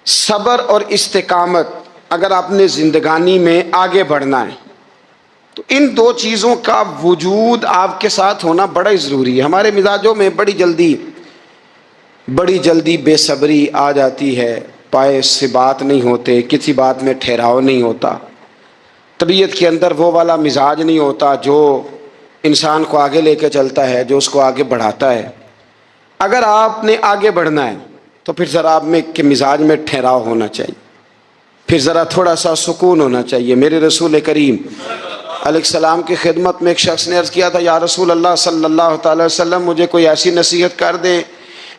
صبر اور استقامت اگر آپ نے زندگانی میں آگے بڑھنا ہے تو ان دو چیزوں کا وجود آپ کے ساتھ ہونا بڑا ہی ضروری ہے۔ ہمارے مزاجوں میں بڑی جلدی بے صبری آ جاتی ہے، پائے سے بات نہیں ہوتے، کسی بات میں ٹھہراؤ نہیں ہوتا، طبیعت کے اندر وہ والا مزاج نہیں ہوتا جو انسان کو آگے لے کے چلتا ہے، جو اس کو آگے بڑھاتا ہے۔ اگر آپ نے آگے بڑھنا ہے تو پھر ذرا آپ میں کے مزاج میں ٹھہراؤ ہونا چاہیے، پھر ذرا تھوڑا سا سکون ہونا چاہیے۔ میرے رسول کریم علیہ السلام کی خدمت میں ایک شخص نے عرض کیا تھا، یا رسول اللہ صلی اللہ تعالی وسلم، مجھے کوئی ایسی نصیحت کر دیں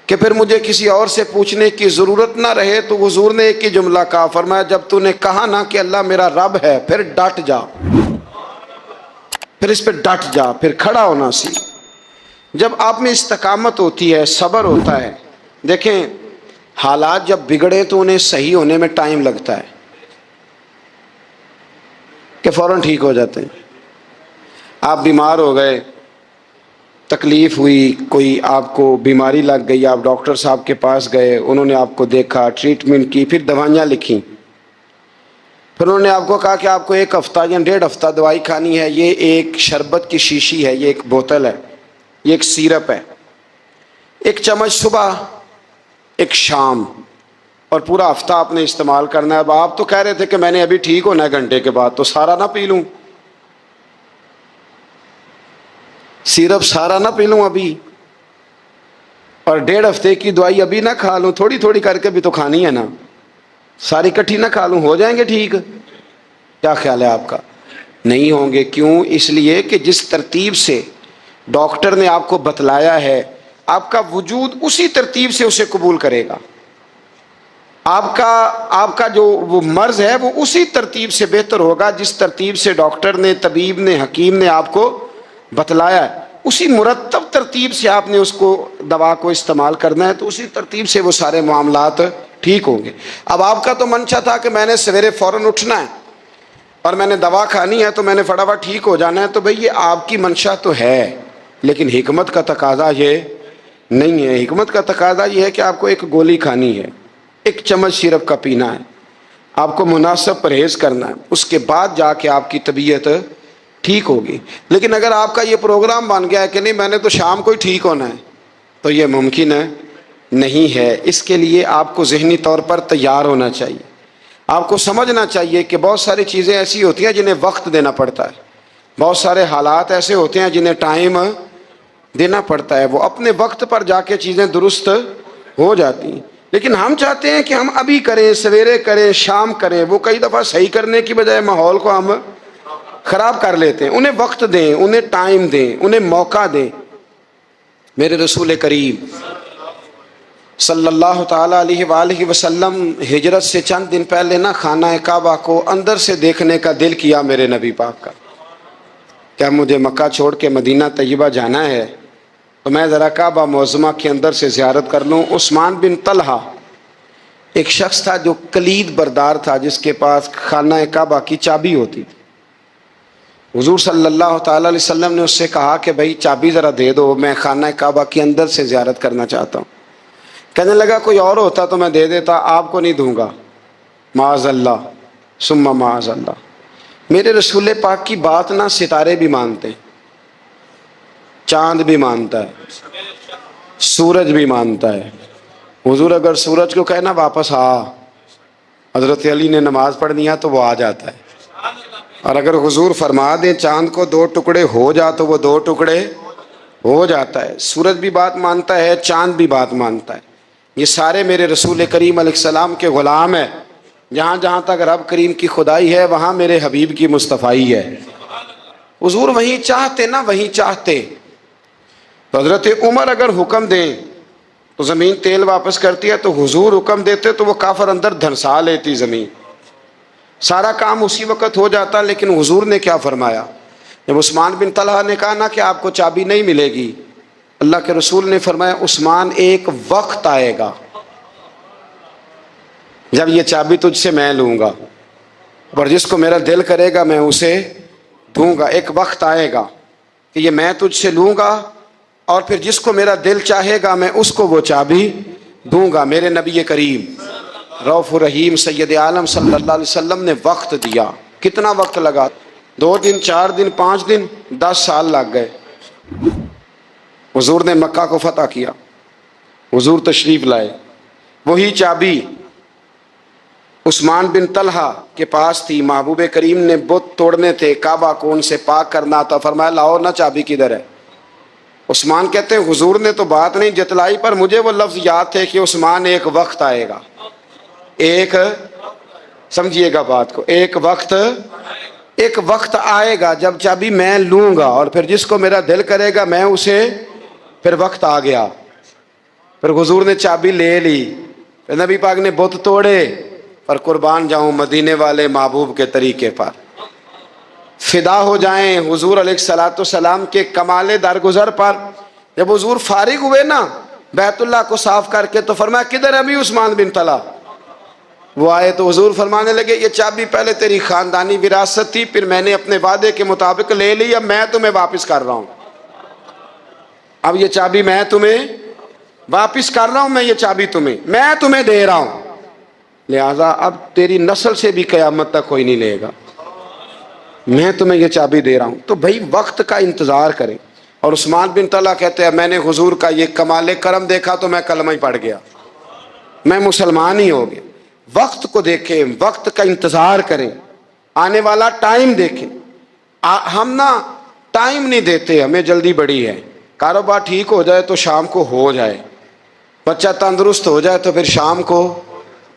کہ پھر مجھے کسی اور سے پوچھنے کی ضرورت نہ رہے۔ تو حضور نے ایک ہی جملہ کہا، فرمایا جب تو نے کہا نا کہ اللہ میرا رب ہے، پھر ڈٹ جا، پھر اس پہ ڈٹ جا، پھر کھڑا ہونا سیکھ۔ جب آپ میں استقامت ہوتی ہے، صبر ہوتا ہے، دیکھیں حالات جب بگڑے تو انہیں صحیح ہونے میں ٹائم لگتا ہے کہ فوراً ٹھیک ہو جاتے ہیں۔ آپ بیمار ہو گئے، تکلیف ہوئی، کوئی آپ کو بیماری لگ گئی، آپ ڈاکٹر صاحب کے پاس گئے، انہوں نے آپ کو دیکھا، ٹریٹمنٹ کی، پھر دوائیاں لکھیں، پھر انہوں نے آپ کو کہا کہ آپ کو 1 ہفتہ یا 1.5 ہفتہ دوائی کھانی ہے، یہ ایک شربت کی شیشی ہے، یہ ایک بوتل ہے، یہ ایک سیرپ ہے، 1 چمچ صبح 1 شام، اور پورا ہفتہ آپ نے استعمال کرنا ہے۔ اب آپ تو کہہ رہے تھے کہ میں نے ابھی ٹھیک ہونا ہے گھنٹے کے بعد، تو سارا نہ پی لوں، سیرپ سارا نہ پی لوں ابھی، اور 1.5 ہفتے کی دوائی ابھی نہ کھا لوں، تھوڑی تھوڑی کر کے بھی تو کھانی ہے نا، ساری کٹھی نہ کھا لوں، ہو جائیں گے ٹھیک؟ کیا خیال ہے آپ کا؟ نہیں ہوں گے۔ کیوں؟ اس لیے کہ جس ترتیب سے ڈاکٹر نے آپ کو بتلایا ہے، آپ کا وجود اسی ترتیب سے اسے قبول کرے گا۔ آپ کا جو وہ مرض ہے وہ اسی ترتیب سے بہتر ہوگا جس ترتیب سے ڈاکٹر نے، طبیب نے، حکیم نے آپ کو بتلایا ہے، اسی مرتب ترتیب سے آپ نے اس کو دوا کو استعمال کرنا ہے، تو اسی ترتیب سے وہ سارے معاملات ٹھیک ہوں گے۔ اب آپ کا تو منشا تھا کہ میں نے سویرے فوراً اٹھنا ہے اور میں نے دوا کھانی ہے تو میں نے فٹافٹ ٹھیک ہو جانا ہے، تو بھئی یہ آپ کی منشا تو ہے، لیکن حکمت کا تقاضا یہ نہیں ہے۔ حکمت کا تقاضا یہ ہے کہ آپ کو 1 گولی کھانی ہے، 1 چمچ سیرپ کا پینا ہے، آپ کو مناسب پرہیز کرنا ہے، اس کے بعد جا کے آپ کی طبیعت ٹھیک ہوگی۔ لیکن اگر آپ کا یہ پروگرام بن گیا ہے کہ نہیں میں نے تو شام کو ہی ٹھیک ہونا ہے، تو یہ ممکن ہے نہیں ہے۔ اس کے لیے آپ کو ذہنی طور پر تیار ہونا چاہیے، آپ کو سمجھنا چاہیے کہ بہت ساری چیزیں ایسی ہوتی ہیں جنہیں وقت دینا پڑتا ہے، بہت سارے حالات ایسے ہوتے ہیں جنہیں ٹائم دینا پڑتا ہے، وہ اپنے وقت پر جا کے چیزیں درست ہو جاتی ہیں۔ لیکن ہم چاہتے ہیں کہ ہم ابھی کریں، سویرے کریں، شام کریں، وہ کئی دفعہ صحیح کرنے کی بجائے ماحول کو ہم خراب کر لیتے ہیں۔ انہیں وقت دیں، انہیں ٹائم دیں، انہیں موقع دیں۔ میرے رسول کریم صلی اللہ تعالی علیہ وآلہ وسلم ہجرت سے چند دن پہلے نا خانہ کعبہ کو اندر سے دیکھنے کا دل کیا میرے نبی پاک کا، کیا مجھے مکہ چھوڑ کے مدینہ طیبہ جانا ہے تو میں ذرا کعبہ معظمہ کے اندر سے زیارت کر لوں۔ عثمان بن طلحہ ایک شخص تھا جو کلید بردار تھا، جس کے پاس خانہ کعبہ کی چابی ہوتی تھی۔ حضور صلی اللہ تعالی علیہ وسلم نے اس سے کہا کہ بھائی چابی ذرا دے دو، میں خانہ کعبہ کے اندر سے زیارت کرنا چاہتا ہوں۔ کہنے لگا کوئی اور ہوتا تو میں دے دیتا، آپ کو نہیں دوں گا، معاذ اللہ ثم معاذ اللہ۔ میرے رسول پاک کی بات نہ ستارے بھی مانتے ہیں، چاند بھی مانتا ہے، سورج بھی مانتا ہے۔ حضور اگر سورج کو کہنا واپس آ، حضرت علی نے نماز پڑھنی ہے تو وہ آ جاتا ہے، اور اگر حضور فرما دیں چاند کو 2 ٹکڑے ہو جا تو وہ 2 ٹکڑے ہو جاتا ہے۔ سورج بھی بات مانتا ہے، چاند بھی بات مانتا ہے۔ یہ سارے میرے رسول کریم علیہ السلام کے غلام ہیں۔ جہاں جہاں تک رب کریم کی خدائی ہے وہاں میرے حبیب کی مصطفائی ہے۔ حضور وہیں چاہتے نا وہیں چاہتے، تو حضرت عمر اگر حکم دیں تو زمین تیل واپس کرتی ہے، تو حضور حکم دیتے تو وہ کافر اندر دھنسا لیتی زمین، سارا کام اسی وقت ہو جاتا۔ لیکن حضور نے کیا فرمایا؟ جب عثمان بن طلحہ نے کہا نا کہ آپ کو چابی نہیں ملے گی، اللہ کے رسول نے فرمایا عثمان ایک وقت آئے گا جب یہ چابی تجھ سے میں لوں گا، اور جس کو میرا دل کرے گا میں اسے دوں گا۔ ایک وقت آئے گا کہ یہ میں تجھ سے لوں گا، اور پھر جس کو میرا دل چاہے گا میں اس کو وہ چابی دوں گا۔ میرے نبی کریم رؤوف الرحیم سید عالم صلی اللہ علیہ وسلم نے وقت دیا. کتنا وقت لگا؟ 2 دن، 4 دن، 5 دن، 10 سال لگ گئے. حضور نے مکہ کو فتح کیا، حضور تشریف لائے. وہی چابی عثمان بن طلحہ کے پاس تھی. محبوب کریم نے بت توڑنے تھے، کعبہ کو ان سے پاک کرنا تھا. فرمایا لاؤ نا چابی کدھر ہے؟ عثمان کہتے ہیں حضور نے تو بات نہیں جتلائی، پر مجھے وہ لفظ یاد تھے کہ عثمان ایک وقت آئے گا، ایک، سمجھیے گا بات کو، ایک وقت آئے گا جب چابی میں لوں گا اور پھر جس کو میرا دل کرے گا میں اسے، پھر وقت آ گیا. پھر حضور نے چابی لے لی، پھر نبی پاک نے بت توڑے. پر قربان جاؤں مدینے والے محبوب کے طریقے پر، فدا ہو جائیں حضور علیہ الصلوۃ والسلام کے کمال درگزر پر. جب حضور فارغ ہوئے نا بیت اللہ کو صاف کر کے تو فرمایا کدھر ہے ابھی عثمان بن طلحہ؟ وہ آئے تو حضور فرمانے لگے یہ چابی پہلے تیری خاندانی وراثت تھی، پھر میں نے اپنے وعدے کے مطابق لے لی، اب میں تمہیں واپس کر رہا ہوں. اب یہ چابی میں تمہیں واپس کر رہا ہوں، میں یہ چابی میں تمہیں دے رہا ہوں، لہذا اب تیری نسل سے بھی قیامت تک کوئی نہیں لے گا، میں تمہیں یہ چابی دے رہا ہوں. تو بھائی وقت کا انتظار کریں. اور عثمان بن طلحہ کہتے ہیں میں نے حضور کا یہ کمال کرم دیکھا تو میں کلمہ ہی پڑھ گیا، میں مسلمان ہی ہو گیا. وقت کو دیکھیں، وقت کا انتظار کریں، آنے والا ٹائم دیکھیں. ہم نا ٹائم نہیں دیتے، ہمیں جلدی بڑی ہے. کاروبار ٹھیک ہو جائے تو شام کو ہو جائے، بچہ تندرست ہو جائے تو پھر شام کو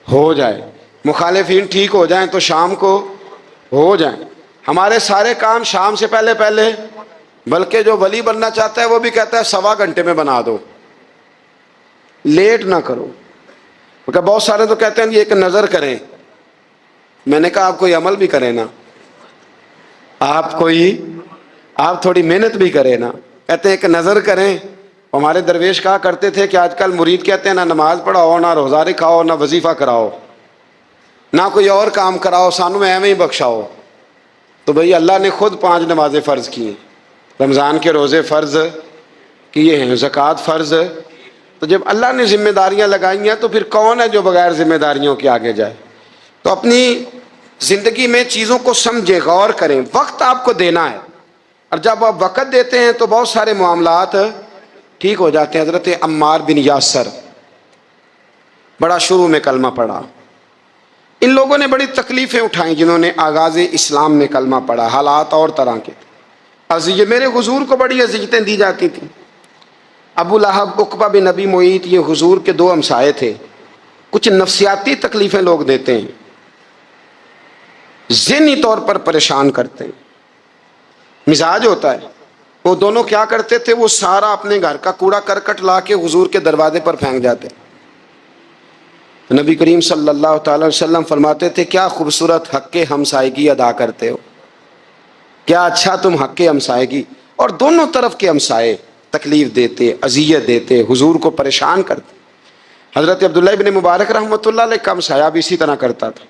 ہو جائے، مخالفین ٹھیک ہو جائیں تو شام کو ہو جائیں. ہمارے سارے کام شام سے پہلے پہلے، بلکہ جو ولی بننا چاہتا ہے وہ بھی کہتا ہے 1.25 گھنٹے میں بنا دو، لیٹ نہ کرو. بہت سارے تو کہتے ہیں یہ ایک نظر کریں. میں نے کہا آپ کوئی عمل بھی کریں نا، آپ تھوڑی محنت بھی کریں نا. کہتے ہیں ایک نظر کریں. ہمارے درویش کہا کرتے تھے کہ آج کل مرید کہتے ہیں نہ نماز پڑھاؤ، نہ روزہ رکھاؤ، نہ وظیفہ کراؤ، نہ کوئی اور کام کراؤ، سانو ایویں ہی بخشاؤ. تو بھئی اللہ نے خود 5 نمازیں فرض کی ہیں، رمضان کے روزے فرض کیے ہیں، زکوٰۃ فرض. تو جب اللہ نے ذمہ داریاں لگائی ہیں تو پھر کون ہے جو بغیر ذمہ داریوں کے آگے جائے؟ تو اپنی زندگی میں چیزوں کو سمجھے، غور کریں. وقت آپ کو دینا ہے، اور جب آپ وقت دیتے ہیں تو بہت سارے معاملات ٹھیک ہو جاتے ہیں. حضرت عمار بن یاسر بڑا شروع میں کلمہ پڑھا. ان لوگوں نے بڑی تکلیفیں اٹھائیں جنہوں نے آغاز اسلام میں کلمہ پڑھا. حالات اور طرح کے اذیت، میرے حضور کو بڑی اذیتیں دی جاتی تھیں. ابو لہب، عقبہ بن ابی معیط، یہ حضور کے 2 ہمسائے تھے. کچھ نفسیاتی تکلیفیں لوگ دیتے ہیں، ذہنی طور پر پریشان کرتے ہیں. مزاج ہوتا ہے. وہ دونوں کیا کرتے تھے، وہ سارا اپنے گھر کا کوڑا کرکٹ لا کے حضور کے دروازے پر پھینک جاتے. نبی کریم صلی اللہ تعالی وسلم فرماتے تھے کیا خوبصورت حق ہمسائیگی ادا کرتے ہو، کیا اچھا تم حق ہمسائیگی. اور دونوں طرف کے ہمسائے تکلیف دیتے، اذیت دیتے، حضور کو پریشان کرتے. حضرت عبداللہ ابن مبارک رحمۃ اللہ علیہ کا ہمسایہ بھی اسی طرح کرتا تھا.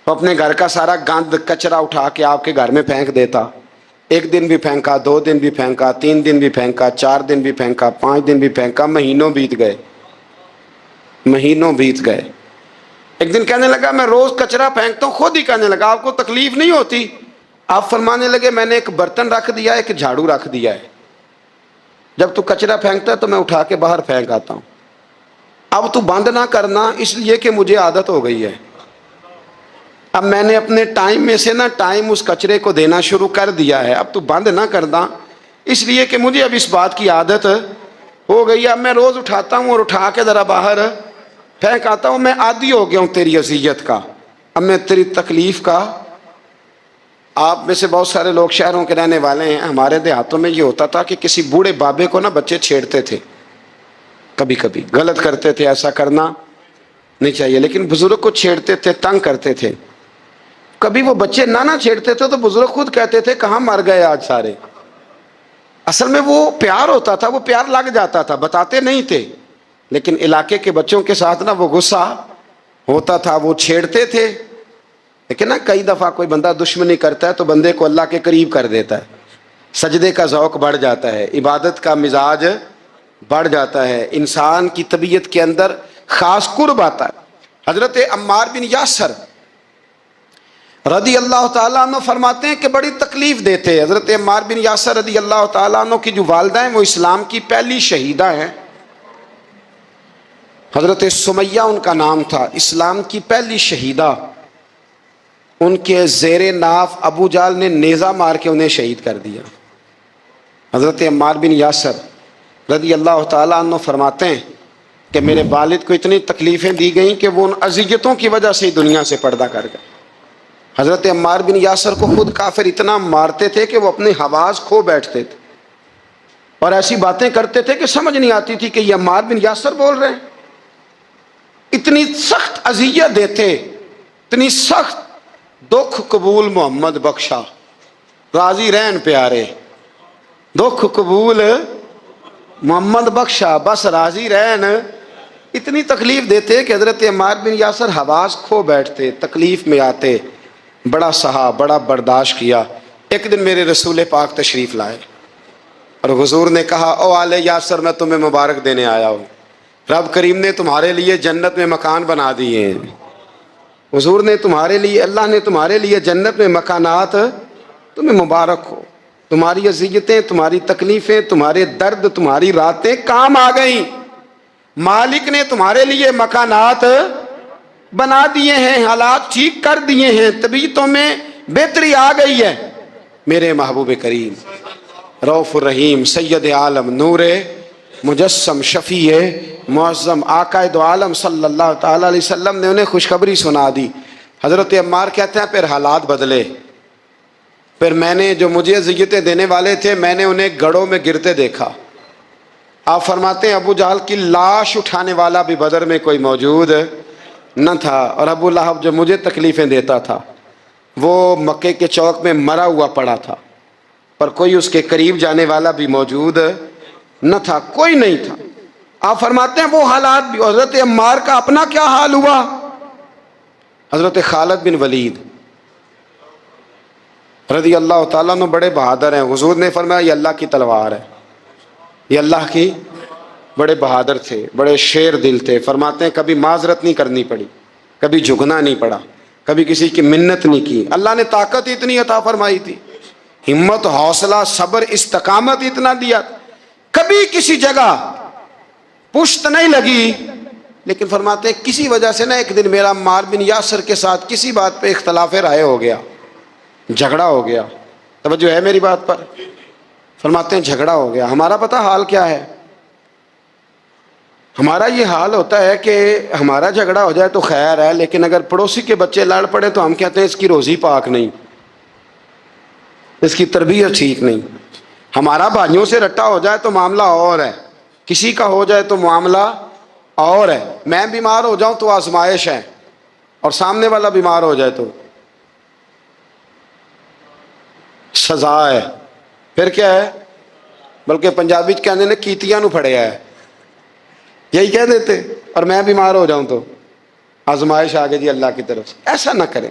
وہ اپنے گھر کا سارا گند کچرا اٹھا کے آپ کے گھر میں پھینک دیتا. 1 دن بھی پھینکا، 2 دن بھی پھینکا، 3 دن بھی پھینکا، 4 دن بھی پھینکا، 5 دن بھی پھینکا، مہینوں بیت گئے. ایک دن کہنے لگا میں روز کچرا پھینکتا ہوں. خود ہی کہنے لگا آپ کو تکلیف نہیں ہوتی؟ آپ فرمانے لگے میں نے ایک برتن رکھ دیا ہے، ایک جھاڑو رکھ دیا ہے، جب تو کچرا پھینکتا ہے تو میں اٹھا کے باہر پھینک آتا ہوں. اب تو بند نہ کرنا، اس لیے کہ مجھے عادت ہو گئی ہے. اب میں نے اپنے ٹائم میں سے نا ٹائم اس کچرے کو دینا شروع کر دیا ہے. اب تو بند نہ کرنا، اس لیے کہ مجھے اب اس بات کی عادت ہو گئی. اب میں روز اٹھاتا ہوں اور اٹھا کے ذرا باہر پھینک آتا ہوں. میں عادی ہو گیا ہوں تیری اذیت کا، اب میں تیری تکلیف کا. آپ میں سے بہت سارے لوگ شہروں کے رہنے والے ہیں. ہمارے دیہاتوں میں یہ ہوتا تھا کہ کسی بوڑھے بابے کو نا بچے چھیڑتے تھے، کبھی کبھی غلط کرتے تھے، ایسا کرنا نہیں چاہیے، لیکن بزرگ کو چھیڑتے تھے، تنگ کرتے تھے. کبھی وہ بچے نہ چھیڑتے تھے تو بزرگ خود کہتے تھے کہاں مر گئے آج سارے. اصل میں وہ پیار ہوتا تھا، وہ پیار لگ جاتا تھا، بتاتے نہیں تھے، لیکن علاقے کے بچوں کے ساتھ نا وہ غصہ ہوتا تھا، وہ چھیڑتے تھے. لیکن نا کئی دفعہ کوئی بندہ دشمنی کرتا ہے تو بندے کو اللہ کے قریب کر دیتا ہے، سجدے کا ذوق بڑھ جاتا ہے، عبادت کا مزاج بڑھ جاتا ہے، انسان کی طبیعت کے اندر خاص قرب آتا ہے. حضرت عمار بن یاسر رضی اللہ تعالیٰ عنہ فرماتے ہیں کہ بڑی تکلیف دیتے. حضرت عمار بن یاسر رضی اللہ تعالیٰ عنہ کی جو والدہ ہیں وہ اسلام کی پہلی شہیدہ ہیں. حضرت سمیہ ان کا نام تھا، اسلام کی پہلی شہیدہ. ان کے زیر ناف ابو جہل نے نیزہ مار کے انہیں شہید کر دیا. حضرت عمار بن یاسر رضی اللہ تعالیٰ عنہ فرماتے ہیں کہ میرے والد کو اتنی تکلیفیں دی گئیں کہ وہ ان اذیتوں کی وجہ سے دنیا سے پردہ کر گئے. حضرت عمار بن یاسر کو خود کافر اتنا مارتے تھے کہ وہ اپنی حواس کھو بیٹھتے تھے اور ایسی باتیں کرتے تھے کہ سمجھ نہیں آتی تھی کہ یہ عمار بن یاسر بول رہے ہیں. اتنی سخت اذیت دیتے، اتنی سخت. دکھ قبول محمد بخشا، راضی رہن پیارے. دکھ قبول محمد بخشا، بس راضی رہن. اتنی تکلیف دیتے کہ حضرت عمار بن یاسر حواس کھو بیٹھتے، تکلیف میں آتے. بڑا سہا، بڑا برداشت کیا. ایک دن میرے رسول پاک تشریف لائے اور حضور نے کہا او آل یاسر میں تمہیں مبارک دینے آیا ہوں، رب کریم نے تمہارے لیے جنت میں مکان بنا دیے ہیں. حضور نے تمہارے لیے، اللہ نے تمہارے لیے جنت میں مکانات، تمہیں مبارک ہو. تمہاری اذیتیں، تمہاری تکلیفیں، تمہارے درد، تمہاری راتیں کام آ گئیں. مالک نے تمہارے لیے مکانات بنا دیے ہیں، حالات ٹھیک کر دیے ہیں، طبیعتوں میں بہتری آ گئی ہے. میرے محبوب کریم رؤوف الرحیم سید عالم نور مجسم شفیع معظم آقا دو عالم صلی اللہ تعالی علیہ وسلم نے انہیں خوشخبری سنا دی. حضرت عمار کہتے ہیں پھر حالات بدلے. پھر میں نے جو مجھے اذیتیں دینے والے تھے میں نے انہیں گڑھوں میں گرتے دیکھا. آپ فرماتے ہیں ابو جہل کی لاش اٹھانے والا بھی بدر میں کوئی موجود نہ تھا، اور ابو لہب جو مجھے تکلیفیں دیتا تھا وہ مکے کے چوک میں مرا ہوا پڑا تھا، پر کوئی اس کے قریب جانے والا بھی موجود نہ تھا، کوئی نہیں تھا. آپ فرماتے ہیں وہ حالات بھی. حضرت عمار کا اپنا کیا حال ہوا؟ حضرت خالد بن ولید رضی اللہ تعالیٰ عنہ بڑے بہادر ہیں. حضور نے فرمایا یہ اللہ کی تلوار ہے، یہ اللہ کی. بڑے بہادر تھے، بڑے شیر دل تھے. فرماتے ہیں کبھی معذرت نہیں کرنی پڑی، کبھی جھکنا نہیں پڑا، کبھی کسی کی منت نہیں کی. اللہ نے طاقت اتنی عطا فرمائی تھی، ہمت، حوصلہ، صبر، استقامت اتنا دیا. کبھی کسی جگہ پشت نہیں لگی. لیکن فرماتے ہیں کسی وجہ سے نا ایک دن میرا عمار بن یاسر کے ساتھ کسی بات پہ اختلاف رائے ہو گیا، جھگڑا ہو گیا. توجہ ہے میری بات پر؟ فرماتے ہیں جھگڑا ہو گیا. ہمارا پتہ حال کیا ہے؟ ہمارا یہ حال ہوتا ہے کہ ہمارا جھگڑا ہو جائے تو خیر ہے، لیکن اگر پڑوسی کے بچے لڑ پڑے تو ہم کہتے ہیں اس کی روزی پاک نہیں، اس کی تربیت ٹھیک نہیں. ہمارا بھائیوں سے رٹا ہو جائے تو معاملہ اور ہے، کسی کا ہو جائے تو معاملہ اور ہے. میں بیمار ہو جاؤں تو آزمائش ہے، اور سامنے والا بیمار ہو جائے تو سزا ہے. پھر کیا ہے؟ بلکہ پنجابی کہنے نے کیتیاں نو پھڑیا ہے، یہی کہہ دیتے. اور میں بیمار ہو جاؤں تو آزمائش آگے جی اللہ کی طرف سے. ایسا نہ کریں.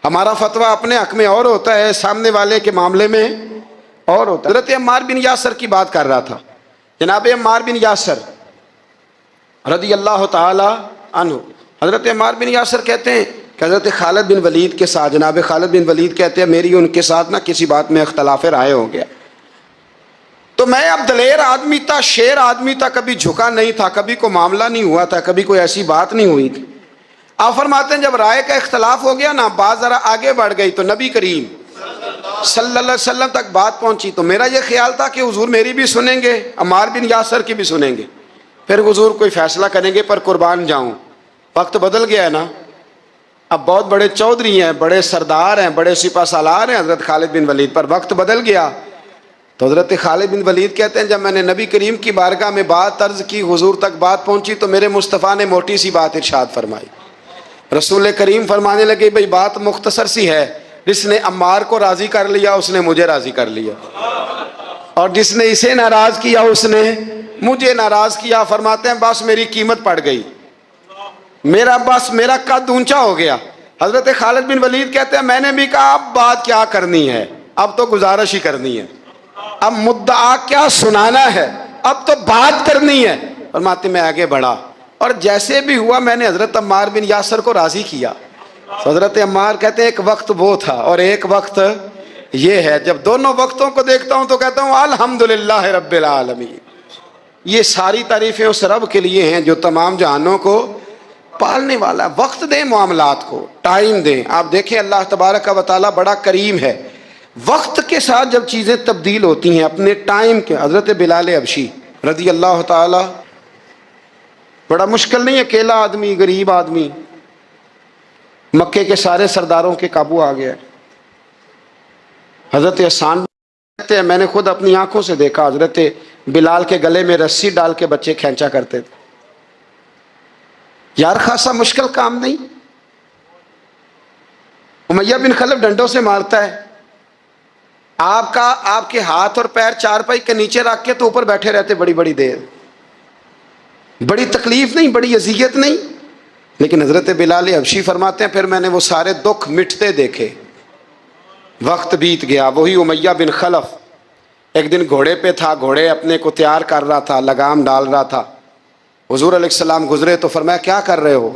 ہمارا فتویٰ اپنے حق میں اور ہوتا ہے، سامنے والے کے معاملے میں اور ہوتا ہے. حضرت عمار بن یاسر کی بات کر رہا تھا. جناب عمار بن یاسر رضی اللہ تعالی عنہ، حضرت عمار بن یاسر کہتے ہیں کہ حضرت خالد بن ولید کے ساتھ، جناب خالد بن ولید کہتے ہیں میری ان کے ساتھ نہ کسی بات میں اختلاف رائے ہو گیا. تو میں اب دلیر آدمی تھا، شیر آدمی تھا، کبھی جھکا نہیں تھا، کبھی کوئی معاملہ نہیں ہوا تھا، کبھی کوئی ایسی بات نہیں ہوئی تھی. آپ فرماتے ہیں جب رائے کا اختلاف ہو گیا نا، بات ذرا آگے بڑھ گئی تو نبی کریم صلی اللہ علیہ وسلم تک بات پہنچی. تو میرا یہ خیال تھا کہ حضور میری بھی سنیں گے، عمار بن یاسر کی بھی سنیں گے، پھر حضور کوئی فیصلہ کریں گے. پر قربان جاؤں وقت بدل گیا ہے نا. اب بہت بڑے چودھری ہیں، بڑے سردار ہیں، بڑے سپہ سالار ہیں حضرت خالد بن ولید، پر وقت بدل گیا. تو حضرت خالد بن ولید کہتے ہیں جب میں نے نبی کریم کی بارگاہ میں بات عرض کی، حضور تک بات پہنچی تو میرے مصطفیٰ نے موٹی سی بات ارشاد فرمائی. رسول کریم فرمانے لگے بھئی بات مختصر سی ہے، جس نے عمار کو راضی کر لیا اس نے مجھے راضی کر لیا، اور جس نے اسے ناراض کیا اس نے مجھے ناراض کیا. فرماتے ہیں بس میری قیمت پڑ گئی، میرا قد اونچا ہو گیا. حضرت خالد بن ولید کہتے ہیں میں نے بھی کہا اب بات کیا کرنی ہے، اب تو گزارش ہی کرنی ہے، اب مدعا کیا سنانا ہے، اب تو بات کرنی ہے. فرماتے میں آگے بڑھا. اور جیسے بھی ہوا میں نے حضرت عمار بن یاسر کو راضی کیا. حضرت عمار کہتے ہیں ایک وقت وہ تھا اور ایک وقت یہ ہے. جب دونوں وقتوں کو دیکھتا ہوں تو کہتا ہوں الحمدللہ رب العالمین. یہ ساری تعریفیں اس رب کے لیے ہیں جو تمام جہانوں کو پالنے والا ہے. وقت دیں معاملات کو, ٹائم دیں. آپ دیکھیں اللہ تبارک و تعالیٰ بڑا کریم ہے. وقت کے ساتھ جب چیزیں تبدیل ہوتی ہیں اپنے ٹائم کے. حضرت بلال حبشی رضی اللہ تعالیٰ, بڑا مشکل نہیں, اکیلا آدمی, غریب آدمی, مکے کے سارے سرداروں کے قابو آ گیا. حضرت حسان کہتے ہیں میں نے خود اپنی آنکھوں سے دیکھا حضرت بلال کے گلے میں رسی ڈال کے بچے کھینچا کرتے تھے. یار خاصا مشکل کام نہیں. امیہ بن خلف ڈنڈوں سے مارتا ہے, آپ کے ہاتھ اور پیر چارپائی کے نیچے رکھ کے تو اوپر بیٹھے رہتے بڑی بڑی دیر. بڑی تکلیف نہیں, بڑی اذیت نہیں. لیکن حضرت بلال حبشی فرماتے ہیں پھر میں نے وہ سارے دکھ مٹتے دیکھے. وقت بیت گیا. وہی امیہ بن خلف ایک دن گھوڑے پہ تھا, گھوڑے اپنے کو تیار کر رہا تھا, لگام ڈال رہا تھا. حضور علیہ السلام گزرے تو فرمایا کیا کر رہے ہو؟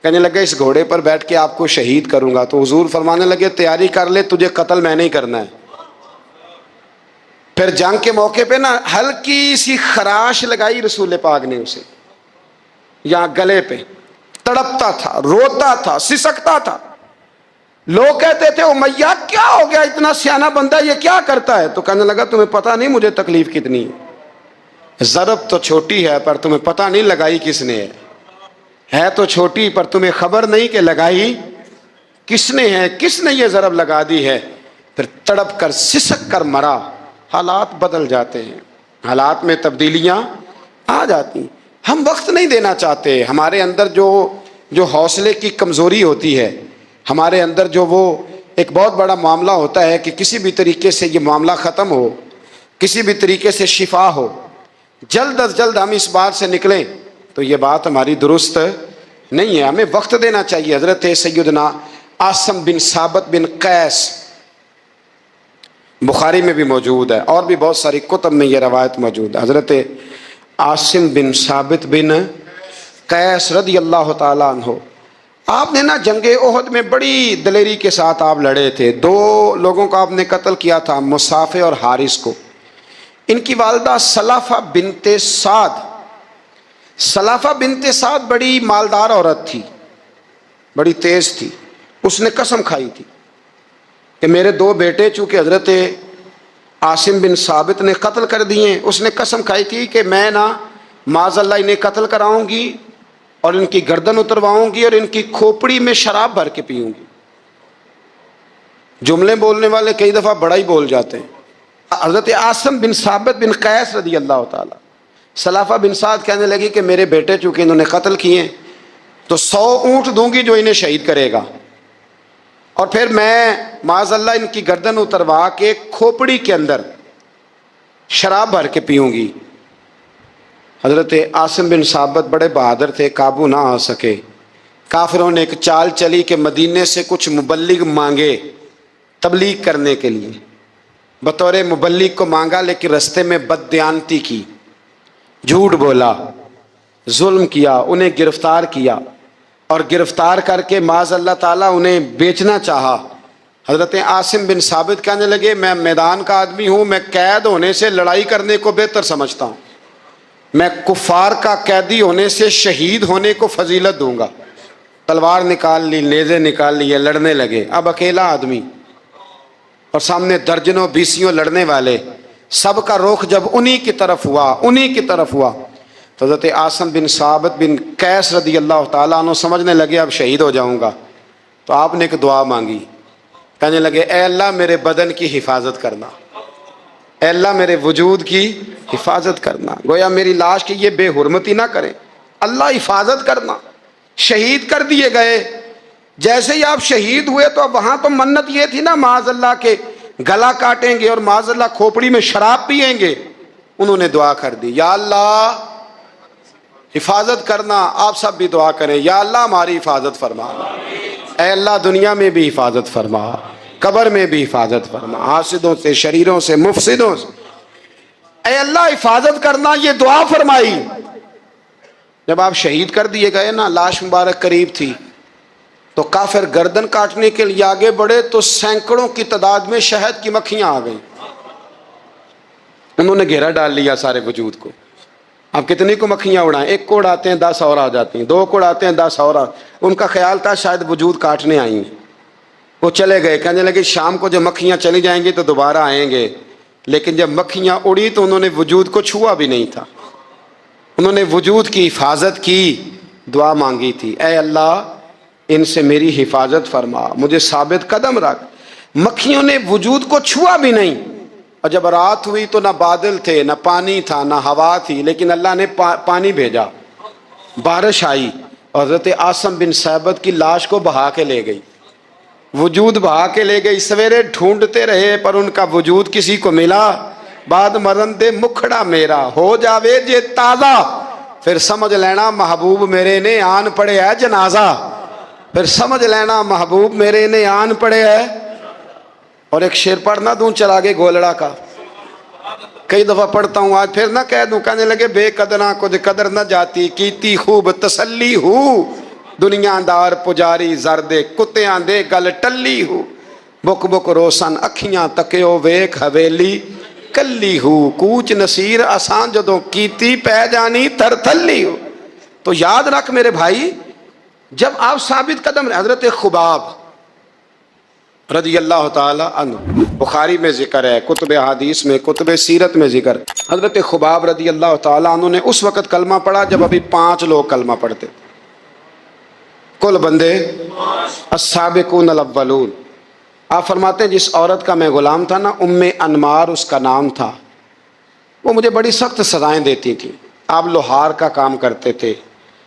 کہنے لگے اس گھوڑے پر بیٹھ کے آپ کو شہید کروں گا. تو حضور فرمانے لگے تیاری کر لے, تجھے قتل میں نہیں کرنا ہے. پھر جنگ کے موقع پہ نا ہلکی سی خراش لگائی رسول پاک نے اسے یہاں گلے پہ. تڑپتا تھا, روتا تھا, سسکتا تھا. لوگ کہتے تھے امیہ کیا ہو گیا, اتنا سیانا بندہ یہ کیا کرتا ہے؟ تو کہنے لگا تمہیں پتہ نہیں مجھے تکلیف کتنی ہے. ضرب تو چھوٹی ہے پر تمہیں پتہ نہیں لگائی کس نے ہے تو چھوٹی پر تمہیں خبر نہیں کہ لگائی کس نے ہے, کس نے یہ ضرب لگا دی ہے. پھر تڑپ کر سسک کر مرا. حالات بدل جاتے ہیں, حالات میں تبدیلیاں آ جاتی. ہم وقت نہیں دینا چاہتے. ہمارے اندر جو حوصلے کی کمزوری ہوتی ہے, ہمارے اندر جو وہ ایک بہت بڑا معاملہ ہوتا ہے کہ کسی بھی طریقے سے یہ معاملہ ختم ہو, کسی بھی طریقے سے شفا ہو, جلد از جلد ہم اس بات سے نکلیں, تو یہ بات ہماری درست نہیں ہے. ہمیں وقت دینا چاہیے. حضرت سیدنا عاصم بن ثابت بن قیس بخاری میں بھی موجود ہے اور بھی بہت ساری کتب میں یہ روایت موجود ہے. حضرت عاصم بن ثابت بن قیس رضی اللہ تعالیٰ عنہ, آپ نے نا جنگ احد میں بڑی دلیری کے ساتھ آپ لڑے تھے. 2 لوگوں کو آپ نے قتل کیا تھا, مصافے اور حارث کو. ان کی والدہ سلافہ بنت سعد. سلافہ بنت سعد بڑی مالدار عورت تھی, بڑی تیز تھی. اس نے قسم کھائی تھی کہ میرے 2 بیٹے چونکہ حضرت عاصم بن ثابت نے قتل کر دیے. اس نے قسم کھائی تھی کہ میں نا معاذ اللہ انہیں قتل کراؤں گی اور ان کی گردن اترواؤں گی اور ان کی کھوپڑی میں شراب بھر کے پیوں گی. جملے بولنے والے کئی دفعہ بڑا ہی بول جاتے ہیں. حضرت عاصم بن ثابت بن قیس رضی اللہ تعالیٰ, سلافہ بن سعد کہنے لگی کہ میرے بیٹے چونکہ انہوں نے قتل کیے تو 100 اونٹ دوں گی جو انہیں شہید کرے گا, اور پھر میں معاذ اللہ ان کی گردن اتروا کے کھوپڑی کے اندر شراب بھر کے پیوں گی. حضرت عاصم بن ثابت بڑے بہادر تھے, قابو نہ آ سکے. کافروں نے ایک چال چلی کہ مدینے سے کچھ مبلغ مانگے تبلیغ کرنے کے لیے. بطور مبلغ کو مانگا لیکن رستے میں بددیانتی کی, جھوٹ بولا, ظلم کیا, انہیں گرفتار کیا اور گرفتار کر کے معاذ اللہ تعالیٰ انہیں بیچنا چاہا. حضرت عاصم بن ثابت کہنے لگے میں میدان کا آدمی ہوں, میں قید ہونے سے لڑائی کرنے کو بہتر سمجھتا ہوں. میں کفار کا قیدی ہونے سے شہید ہونے کو فضیلت دوں گا. تلوار نکال لی, نیزے نکال لیے, لڑنے لگے. اب اکیلا آدمی اور سامنے درجنوں بیسیوں لڑنے والے, سب کا رخ جب انہی کی طرف ہوا تو حضرت عاصم بن ثابت بن قیس رضی اللہ تعالیٰ عنہ سمجھنے لگے اب شہید ہو جاؤں گا. تو آپ نے ایک دعا مانگی, کہنے لگے اے اللہ میرے بدن کی حفاظت کرنا, اے اللہ میرے وجود کی حفاظت کرنا. گویا میری لاش کی یہ بے حرمتی نہ کریں, اللہ حفاظت کرنا. شہید کر دیے گئے. جیسے ہی آپ شہید ہوئے تو اب وہاں تو منت یہ تھی نا معاذ اللہ کے گلا کاٹیں گے اور معاذ اللہ کھوپڑی میں شراب پیئیں گے. انہوں نے دعا کر دی یا اللہ حفاظت کرنا. آپ سب بھی دعا کریں یا اللہ ہماری حفاظت فرما, اے اللہ دنیا میں بھی حفاظت فرما, قبر میں بھی حفاظت فرما, حاسدوں سے, شریروں سے, مفسدوں سے, اے اللہ حفاظت کرنا. یہ دعا فرمائی. جب آپ شہید کر دیے گئے نا، لاش مبارک قریب تھی، تو کافر گردن کاٹنے کے لیے آگے بڑھے تو سینکڑوں کی تعداد میں شہد کی مکھیاں آ گئیں، انہوں نے گھیرا ڈال لیا سارے وجود کو۔ اب کتنی کو مکھیاں اڑائیں، ایک کو اڑاتے ہیں 10 اور آ جاتی ہیں، 2 کو اڑاتے ہیں 10 اور ان کا خیال تھا شاید وجود کاٹنے آئی ہیں۔ وہ چلے گئے، کہنے لگے شام کو جب مکھیاں چلی جائیں گی تو دوبارہ آئیں گے، لیکن جب مکھیاں اڑی تو انہوں نے وجود کو چھوا بھی نہیں تھا، انہوں نے وجود کی حفاظت کی، دعا مانگی تھی، اے اللہ ان سے میری حفاظت فرما، مجھے ثابت قدم رکھ۔ مکھیوں نے وجود کو چھوا بھی نہیں، اور جب رات ہوئی تو نہ بادل تھے، نہ پانی تھا، نہ ہوا تھی، لیکن اللہ نے پانی بھیجا، بارش آئی، اور حضرت عاصم بن ثابت کی لاش کو بہا کے لے گئی، وجود بہا کے لے گئی۔ سویرے ڈھونڈتے رہے پر ان کا وجود کسی کو ملا، بعد مرن دے مکھڑا میرا ہو جاوے جے تازہ، پھر سمجھ لینا محبوب میرے نے آن پڑے ہے جنازہ، پھر سمجھ لینا محبوب میرے نے آن پڑے ہے۔ اور ایک شعر پڑھنا دوں چلا گے گولڑا کا، کئی دفعہ پڑھتا ہوں، آج پھر نہ کہہ دوں، کہنے لگے بے قدراں کچھ قدر نہ جاتی، کیتی خوب تسلی ہو، دنیا دار پجاری زردے کتیاں دے گل ٹلی ہو، بک بک روشن اکھیاں تکیو ویک حویلی کلی ہو، کوچ نصیر آسان جدوں کیتی پہ جانی تھر تھلی ہو۔ تو یاد رکھ میرے بھائی، جب آپ ثابت قدم، حضرت خباب رضی اللہ تعالی عنہ، بخاری میں ذکر ہے، کتب حدیث میں، کتب سیرت میں ذکر، حضرت خباب رضی اللہ تعالی عنہ نے اس وقت کلمہ پڑھا جب ابھی 5 لوگ کلمہ پڑھتے تھے، کل بندے السابقون الاولون۔ آپ فرماتے ہیں جس عورت کا میں غلام تھا نا، ام انمار اس کا نام تھا، وہ مجھے بڑی سخت سزائیں دیتی تھی۔ آپ لوہار کا کام کرتے تھے،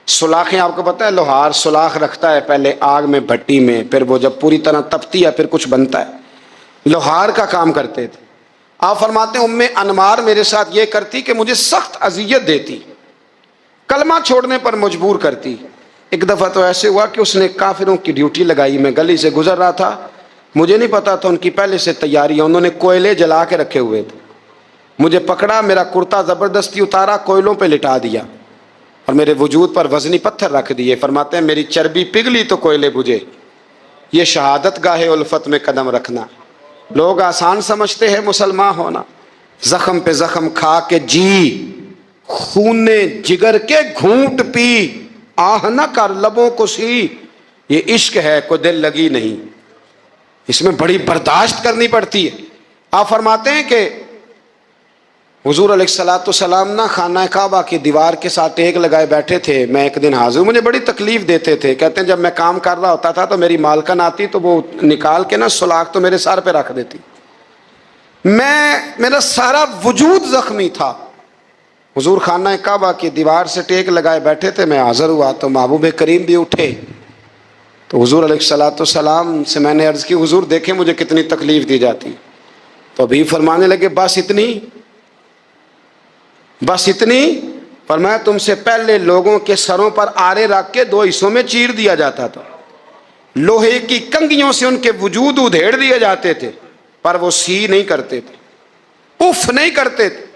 سلاخیں، آپ کو پتہ ہے لوہار سلاخ رکھتا ہے پہلے آگ میں بھٹی میں، پھر وہ جب پوری طرح تپتی ہے پھر کچھ بنتا ہے، لوہار کا کام کرتے تھے۔ آپ فرماتے ہیں ام انمار میرے ساتھ یہ کرتی کہ مجھے سخت اذیت دیتی، کلمہ چھوڑنے پر مجبور کرتی۔ ایک دفعہ تو ایسے ہوا کہ اس نے کافروں کی ڈیوٹی لگائی، میں گلی سے گزر رہا تھا، مجھے نہیں پتا تھا ان کی پہلے سے تیاری ہے، انہوں نے کوئلے جلا کے رکھے ہوئے تھے، مجھے پکڑا، میرا کرتا زبردستی اتارا، کوئلوں پہ لٹا دیا، اور میرے وجود پر وزنی پتھر رکھ دیے۔ فرماتے ہیں میری چربی پگھلی تو کوئلے بجھے۔ یہ شہادت گاہ الفت میں قدم رکھنا، لوگ آسان سمجھتے ہیں مسلمان ہونا، زخم پہ زخم کھا کے جی، خون جگر کے گھونٹ پی، آہ نہ کر لبوں کو سی، یہ عشق ہے کوئی دل لگی نہیں، اس میں بڑی برداشت کرنی پڑتی ہے۔ آپ فرماتے ہیں کہ حضور علیہ السلام نہ خانہ کعبہ کی دیوار کے ساتھ ٹیک لگائے بیٹھے تھے، میں ایک دن حاضر، مجھے بڑی تکلیف دیتے تھے، کہتے ہیں جب میں کام کر رہا ہوتا تھا تو میری مالکن آتی تو وہ نکال کے نا سلاخ تو میرے سر پہ رکھ دیتی، میرا سارا وجود زخمی تھا۔ حضور خانہ کعبہ کی دیوار سے ٹیک لگائے بیٹھے تھے، میں حاضر ہوا تو محبوب کریم بھی اٹھے، تو حضور علیہ السلام سے میں نے عرض کی حضور دیکھیں مجھے کتنی تکلیف دی جاتی، تو ابھی فرمانے لگے بس اتنی، بس اتنی؟ فرمایا تم سے پہلے لوگوں کے سروں پر آرے رکھ کے 2 حصوں میں چیر دیا جاتا تھا، لوہے کی کنگھیوں سے ان کے وجود ادھیڑ دیے جاتے تھے، پر وہ سی نہیں کرتے تھے، اف نہیں کرتے تھے۔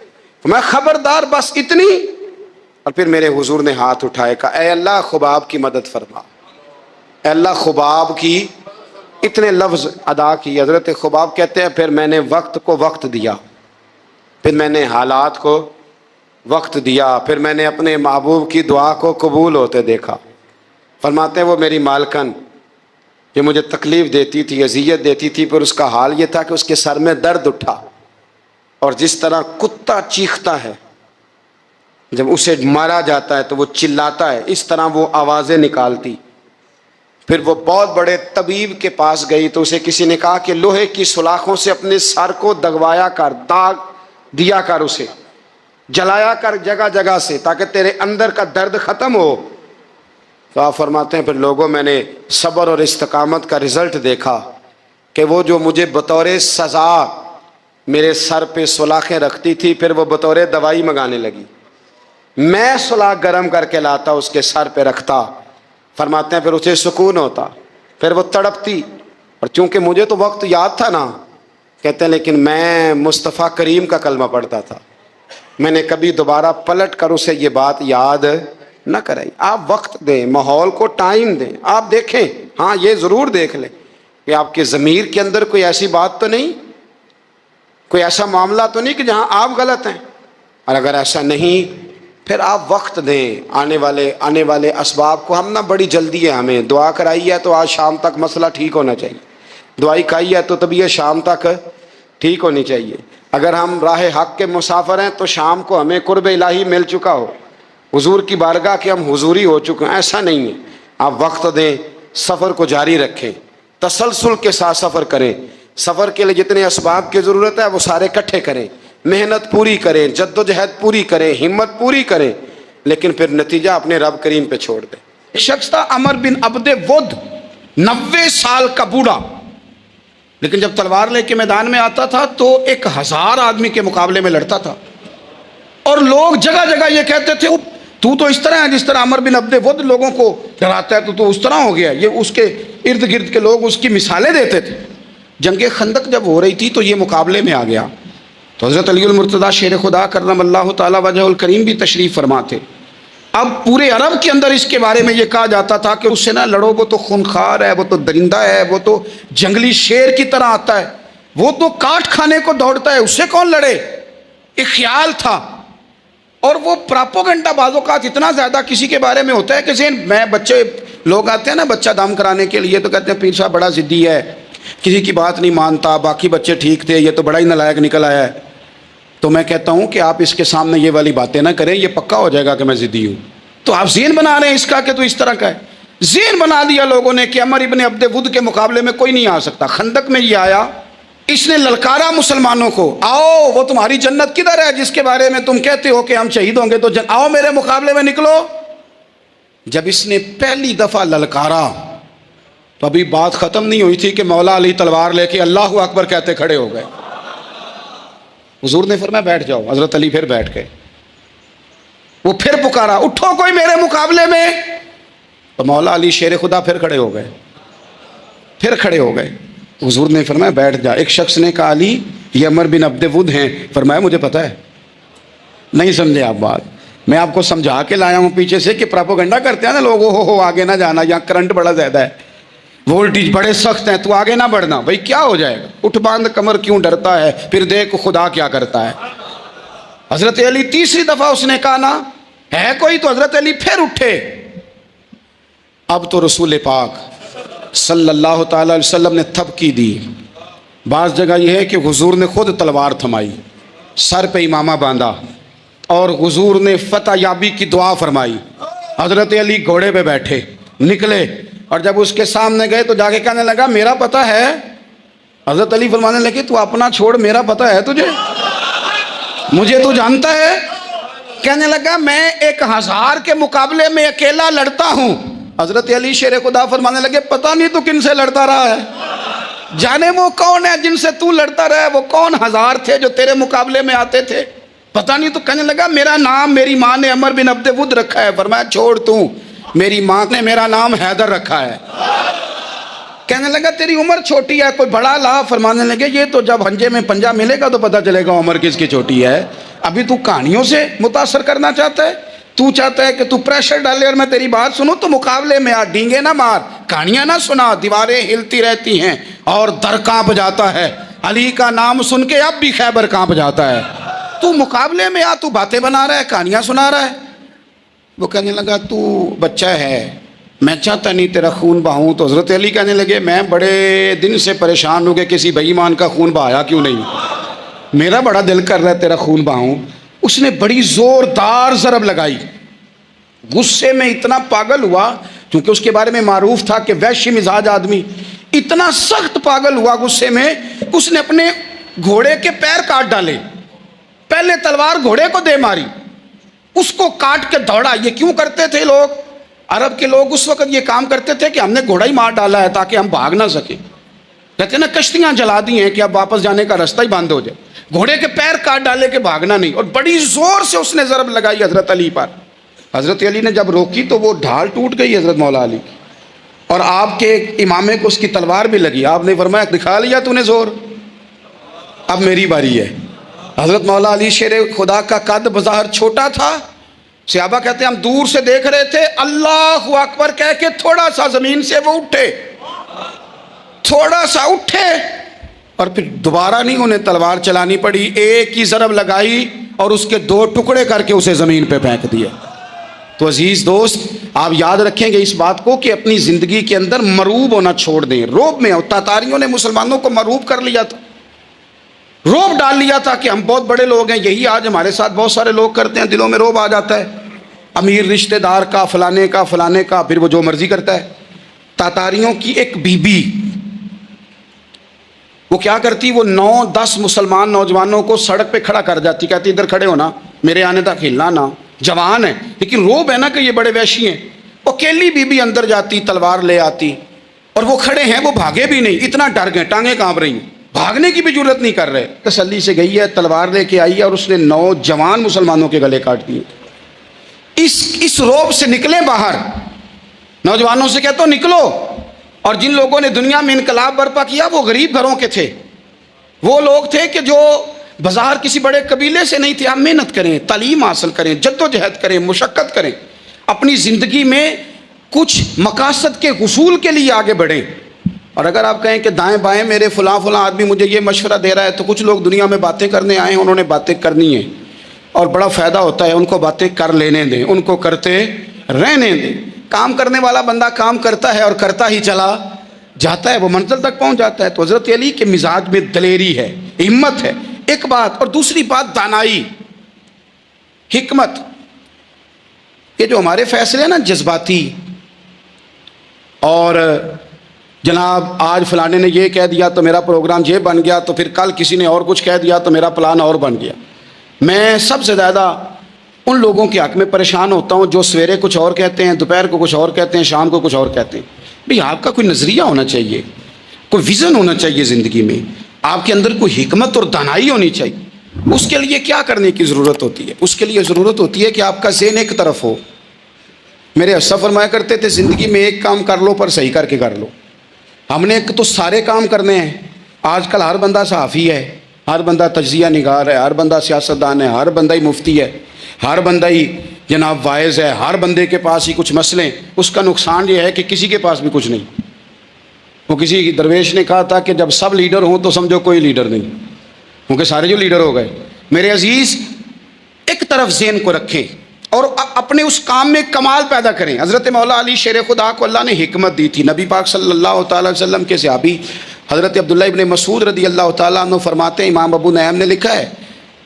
میں خبردار بس اتنی؟ اور پھر میرے حضور نے ہاتھ اٹھائے، کہا اے اللہ خباب کی مدد فرما، اے اللہ خباب کی، اتنے لفظ ادا کی۔ حضرت خباب کہتے ہیں پھر میں نے وقت کو وقت دیا، پھر میں نے حالات کو وقت دیا، پھر میں نے اپنے محبوب کی دعا کو قبول ہوتے دیکھا۔ فرماتے ہیں وہ میری مالکن یہ مجھے تکلیف دیتی تھی، اذیت دیتی تھی، پر اس کا حال یہ تھا کہ اس کے سر میں درد اٹھا، اور جس طرح کتا چیختا ہے جب اسے مارا جاتا ہے تو وہ چلاتا ہے، اس طرح وہ آوازیں نکالتی۔ پھر وہ بہت بڑے طبیب کے پاس گئی تو اسے کسی نے کہا کہ لوہے کی سلاخوں سے اپنے سر کو دگوایا کر، داغ دیا کر، اسے جلایا کر جگہ جگہ سے تاکہ تیرے اندر کا درد ختم ہو۔ تو آپ فرماتے ہیں پھر لوگوں میں نے صبر اور استقامت کا رزلٹ دیکھا کہ وہ جو مجھے بطور سزا میرے سر پہ سلاخیں رکھتی تھی، پھر وہ بطور دوائی منگانے لگی، میں سلاخ گرم کر کے لاتا اس کے سر پہ رکھتا۔ فرماتے ہیں پھر اسے سکون ہوتا، پھر وہ تڑپتی، اور چونکہ مجھے تو وقت یاد تھا نا، کہتے ہیں لیکن میں مصطفیٰ کریم کا کلمہ پڑھتا تھا، میں نے کبھی دوبارہ پلٹ کر اسے یہ بات یاد نہ کرائیے. آپ وقت دیں, ماحول کو ٹائم دیں. آپ دیکھیں, ہاں یہ ضرور دیکھ لیں کہ آپ کے ضمیر کے اندر کوئی ایسی بات تو نہیں, کوئی ایسا معاملہ تو نہیں کہ جہاں آپ غلط ہیں. اور اگر ایسا نہیں پھر آپ وقت دیں آنے والے اسباب کو. ہم نہ بڑی جلدی ہے, ہمیں دعا کرائی ہے تو آج شام تک مسئلہ ٹھیک ہونا چاہیے, دعائی کھائی ہے تو طبیعت شام تک ٹھیک ہونی چاہیے. اگر ہم راہ حق کے مسافر ہیں تو شام کو ہمیں قرب الہی مل چکا ہو, حضور کی بارگاہ کے ہم حضوری ہو چکے ہیں. ایسا نہیں ہے. آپ وقت دیں, سفر کو جاری رکھیں, تسلسل کے ساتھ سفر کریں. سفر کے لیے جتنے اسباب کی ضرورت ہے وہ سارے اکٹھے کریں, محنت پوری کریں, جد و جہد پوری کریں, ہمت پوری کریں, لیکن پھر نتیجہ اپنے رب کریم پہ چھوڑ دیں. ایک شخص تھا عمر بن عبد ود, 90 سال کا بوڑھا, لیکن جب تلوار لے کے میدان میں آتا تھا تو 1000 آدمی کے مقابلے میں لڑتا تھا. اور لوگ جگہ جگہ یہ کہتے تھے تو اس طرح ہے جس طرح عمر بن عبد ود لوگوں کو ڈراتا ہے, تو اس طرح ہو گیا. یہ اس کے ارد گرد کے لوگ اس کی مثالیں دیتے تھے. جنگ خندق جب ہو رہی تھی تو یہ مقابلے میں آ گیا, تو حضرت علی المرتضیٰ شیر خدا کرم اللہ تعالی وجہ الکریم بھی تشریف فرما تھے. اب پورے عرب کے اندر اس کے بارے میں یہ کہا جاتا تھا کہ اس سے نہ لڑو, وہ تو خونخوار ہے, وہ تو درندہ ہے, وہ تو جنگلی شیر کی طرح آتا ہے, وہ تو کاٹ کھانے کو دوڑتا ہے, اس سے کون لڑے. ایک خیال تھا. اور وہ پراپوگنڈا بعض اوقات اتنا زیادہ کسی کے بارے میں ہوتا ہے کہ ذہن میں, بچے لوگ آتے ہیں نا بچہ دم کرانے کے لیے, تو کہتے ہیں پیر صاحب بڑا ضدی ہے, کسی کی بات نہیں مانتا, باقی بچے ٹھیک تھے, یہ تو بڑا ہی نالائق نکل آیا ہے. تو میں کہتا ہوں کہ آپ اس کے سامنے یہ والی باتیں نہ کریں, یہ پکا ہو جائے گا کہ میں ضدی ہوں. تو آپ ذہن بنا رہے ہیں اس کا کہ تو اس طرح کا ہے. ذہن بنا دیا لوگوں نے کہ عمر ابن عبد ود کے مقابلے میں کوئی نہیں آ سکتا. خندق میں یہ آیا, اس نے للکارا مسلمانوں کو, آؤ وہ تمہاری جنت کدھر ہے جس کے بارے میں تم کہتے ہو کہ ہم شہید ہوں گے, تو آؤ میرے مقابلے میں نکلو. جب اس نے پہلی دفعہ للکارا تو ابھی بات ختم نہیں ہوئی تھی کہ مولا علی تلوار لے کے اللہ اکبر کہتے کھڑے ہو گئے. حضور نے فرمایا بیٹھ جاؤ. حضرت علی پھر بیٹھ گئے. وہ پھر پکارا, اٹھو کوئی میرے مقابلے میں. تو مولا علی شیر خدا پھر کھڑے ہو گئے, پھر کھڑے ہو گئے. حضور نے فرمایا بیٹھ جا. ایک شخص نے کہا علی یہ عمر بن عبد ود ہیں. فرمایا مجھے پتا ہے. نہیں سمجھے آپ بات, میں آپ کو سمجھا کے لایا ہوں پیچھے سے کہ پراپوگنڈا کرتے ہیں نا لوگ, ہو آگے نہ جانا, یہاں کرنٹ بڑا زیادہ ہے, وولٹیج بڑے سخت ہیں, تو آگے نہ بڑھنا. بھائی کیا ہو جائے گا, اٹھ باندھ کمر کیوں ڈرتا ہے, پھر دیکھ خدا کیا کرتا ہے. حضرت علی تیسری دفعہ اس نے کہا نا ہے کوئی, تو حضرت علی پھر اٹھے. اب تو رسول پاک صلی اللہ تعالی علیہ وسلم نے تھپکی دی. بعض جگہ یہ ہے کہ حضور نے خود تلوار تھمائی, سر پہ امامہ باندھا, اور حضور نے فتح یابی کی دعا فرمائی. حضرت علی گھوڑے پہ بیٹھے نکلے, اور جب اس کے سامنے گئے تو جا کے کہنے لگا میرا پتہ ہے. حضرت علی فرمانے لگے تو اپنا چھوڑ, میرا پتہ ہے تجھے, مجھے تو جانتا ہے. کہنے لگا میں 1000 کے مقابلے میں اکیلا لڑتا ہوں. حضرت علی شیر خدا فرمانے لگے پتہ نہیں تو کن سے لڑتا رہا ہے, جانے وہ کون ہے جن سے تو لڑتا رہا ہے, وہ کون 1000 تھے جو تیرے مقابلے میں آتے تھے, پتہ نہیں. تو کہنے لگا میرا نام میری ماں نے عمر بن عبد ود رکھا ہے. فرمایا چھوڑ تو, میری ماں نے میرا نام حیدر رکھا ہے. کہنے لگا تیری عمر چھوٹی ہے, کوئی بڑا لا. فرمانے لگے یہ تو جب پنجے میں پنجہ ملے گا تو پتہ چلے گا عمر کس کی چھوٹی ہے. ابھی تو کہانیوں سے متاثر کرنا چاہتا ہے, تو چاہتا ہے کہ تو پریشر ڈالے اور میں تیری بات سنوں, تو مقابلے میں آ, ڈینگے نہ مار, کہانیاں نہ سنا, دیواریں ہلتی رہتی ہیں اور در کانپ جاتا ہے. علی کا نام سن کے اب بھی خیبر کانپ جاتا ہے. تو مقابلے میں آ, تو باتیں بنا رہا ہے, کہانیاں سنا رہا ہے. وہ کہنے لگا تو بچہ ہے, میں چاہتا نہیں تیرا خون بہاؤں. تو حضرت علی کہنے لگے میں بڑے دن سے پریشان ہوں کہ کسی بے ایمان کا خون بہایا کیوں نہیں, میرا بڑا دل کر رہا ہے تیرا خون بہاؤں. اس نے بڑی زوردار ضرب لگائی, غصے میں اتنا پاگل ہوا, کیونکہ اس کے بارے میں معروف تھا کہ وحشی مزاج آدمی, اتنا سخت پاگل ہوا غصے میں, اس نے اپنے گھوڑے کے پیر کاٹ ڈالے. پہلے تلوار گھوڑے کو دے ماری, اس کو کاٹ کے دوڑا. یہ کیوں کرتے تھے لوگ, عرب کے لوگ اس وقت یہ کام کرتے تھے کہ ہم نے گھوڑا ہی مار ڈالا ہے تاکہ ہم بھاگ نہ سکیں. کہتے ہیں نا کشتیاں جلا دی ہیں کہ اب واپس جانے کا راستہ ہی بند ہو جائے. گھوڑے کے پیر کاٹ ڈالے کہ بھاگنا نہیں. اور بڑی زور سے اس نے ضرب لگائی حضرت علی پر. حضرت علی نے جب روکی تو وہ ڈھال ٹوٹ گئی حضرت مولا علی کی, اور آپ کے امامے کو اس کی تلوار بھی لگی. آپ نے فرمایا دکھا لیا تو نے زور, اب میری باری ہے. حضرت مولا علی شیر خدا کا قد بظاہر چھوٹا تھا, صحابہ کہتے ہیں ہم دور سے دیکھ رہے تھے، اللہ اکبر کہہ کے تھوڑا سا زمین سے وہ اٹھے، تھوڑا سا اٹھے، اور پھر دوبارہ نہیں انہیں تلوار چلانی پڑی، ایک ہی ضرب لگائی اور اس کے 2 ٹکڑے کر کے اسے زمین پہ پھینک دیا۔ تو عزیز دوست، آپ یاد رکھیں گے اس بات کو کہ اپنی زندگی کے اندر مروب ہونا چھوڑ دیں۔ روب میں تاتاریوں نے مسلمانوں کو مروب کر لیا تھا، روب ڈال لیا تھا کہ ہم بہت بڑے لوگ ہیں۔ یہی آج ہمارے ساتھ بہت سارے لوگ کرتے ہیں، دلوں میں روب آ جاتا ہے، امیر رشتہ دار کا، فلانے کا، فلانے کا، پھر وہ جو مرضی کرتا ہے۔ تاتاریوں کی ایک بی بی، وہ کیا کرتی، وہ 9-10 مسلمان نوجوانوں کو سڑک پہ کھڑا کر جاتی، کہتی ادھر کھڑے ہونا، میرے آنے تک ہلنا نہ، جوان ہے لیکن روب ہے نا کہ یہ بڑے وحشی ہیں۔ وہ اکیلی بی بی اندر جاتی، تلوار لے آتی، اور وہ کھڑے ہیں، وہ بھاگے بھی نہیں، اتنا ڈر گئے، ٹانگیں کانپ رہی ہیں، بھاگنے کی بھی جرت نہیں کر رہے۔ تسلی سے گئی ہے، تلوار لے کے آئی ہے، اور اس نے 9 جوان مسلمانوں کے گلے کاٹ دیے۔ اس روب سے نکلیں باہر، نوجوانوں سے کہتا ہوں نکلو۔ اور جن لوگوں نے دنیا میں انقلاب برپا کیا وہ غریب گھروں کے تھے، وہ لوگ تھے کہ جو بازار کسی بڑے قبیلے سے نہیں تھے۔ آپ محنت کریں، تعلیم حاصل کریں، جد و جہد کریں، مشقت کریں، اپنی زندگی میں کچھ مقاصد کے حصول کے لیے آگے بڑھیں۔ اور اگر آپ کہیں کہ دائیں بائیں میرے فلاں آدمی مجھے یہ مشورہ دے رہا ہے، تو کچھ لوگ دنیا میں باتیں کرنے آئے ہیں، انہوں نے باتیں کرنی ہیں اور بڑا فائدہ ہوتا ہے، ان کو باتیں کر لینے دیں، ان کو کرتے رہنے دیں۔ کام کرنے والا بندہ کام کرتا ہے اور کرتا ہی چلا جاتا ہے، وہ منزل تک پہنچ جاتا ہے۔ تو حضرت علی کے مزاج میں دلیری ہے، ہمت ہے، ایک بات۔ اور دوسری بات دانائی، حکمت۔ یہ جو ہمارے فیصلے ہیں نا جذباتی، اور جناب آج فلانے نے یہ کہہ دیا تو میرا پروگرام یہ بن گیا، تو پھر کل کسی نے اور کچھ کہہ دیا تو میرا پلان اور بن گیا۔ میں سب سے زیادہ ان لوگوں کے حق میں پریشان ہوتا ہوں جو سویرے کچھ اور کہتے ہیں، دوپہر کو کچھ اور کہتے ہیں، شام کو کچھ اور کہتے ہیں۔ بھئی آپ کا کوئی نظریہ ہونا چاہیے، کوئی ویژن ہونا چاہیے زندگی میں، آپ کے اندر کوئی حکمت اور دانائی ہونی چاہیے۔ اس کے لیے کیا کرنے کی ضرورت ہوتی ہے؟ اس کے لیے ضرورت ہوتی ہے کہ آپ کا ذہن ایک طرف ہو۔ میرے اسلاف فرمایا کرتے تھے زندگی میں ایک کام کر لو پر صحیح کر کے کر لو۔ ہم نے تو سارے کام کرنے ہیں۔ آج کل ہر بندہ صحافی ہے، ہر بندہ تجزیہ نگار ہے، ہر بندہ سیاستدان ہے، ہر بندہ ہی مفتی ہے، ہر بندہ ہی جناب واعظ ہے، ہر بندے کے پاس ہی کچھ مسئلے۔ اس کا نقصان یہ ہے کہ کسی کے پاس بھی کچھ نہیں۔ وہ کسی درویش نے کہا تھا کہ جب سب لیڈر ہوں تو سمجھو کوئی لیڈر نہیں، کیونکہ سارے جو لیڈر ہو گئے۔ میرے عزیز، ایک طرف ذہن کو رکھیں اور اپنے اس کام میں کمال پیدا کریں۔ حضرت مولا علی شیر خدا کو اللہ نے حکمت دی تھی۔ نبی پاک صلی اللہ تعالی وسلم کے صحابی حضرت عبداللہ ابن مسعود رضی اللہ تعالیٰ عنہ فرماتے ہیں، امام ابو نعیم نے لکھا ہے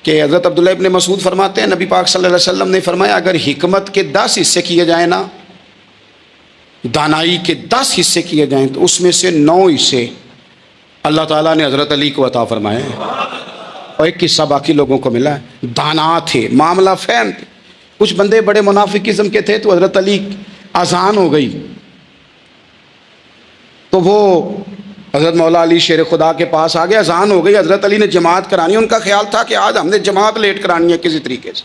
کہ حضرت عبداللہ ابن مسعود فرماتے ہیں نبی پاک صلی اللہ علیہ وسلم نے فرمایا اگر حکمت کے 10 حصے کیے جائیں نا، دانائی کے 10 حصے کیے جائیں، تو اس میں سے 9 حصے اللہ تعالیٰ نے حضرت علی کو عطا فرمائے ہیں، اور ایک حصہ باقی لوگوں کو ملا ہے۔ دانا تھے، معاملہ فہم تھے۔ کچھ بندے بڑے منافق قسم کے تھے، تو حضرت علی اذان ہو گئی تو وہ حضرت مولا علی شیر خدا کے پاس آ گئے، اذان ہو گئی، حضرت علی نے جماعت کرانی۔ ان کا خیال تھا کہ آج ہم نے جماعت لیٹ کرانی ہے کسی طریقے سے۔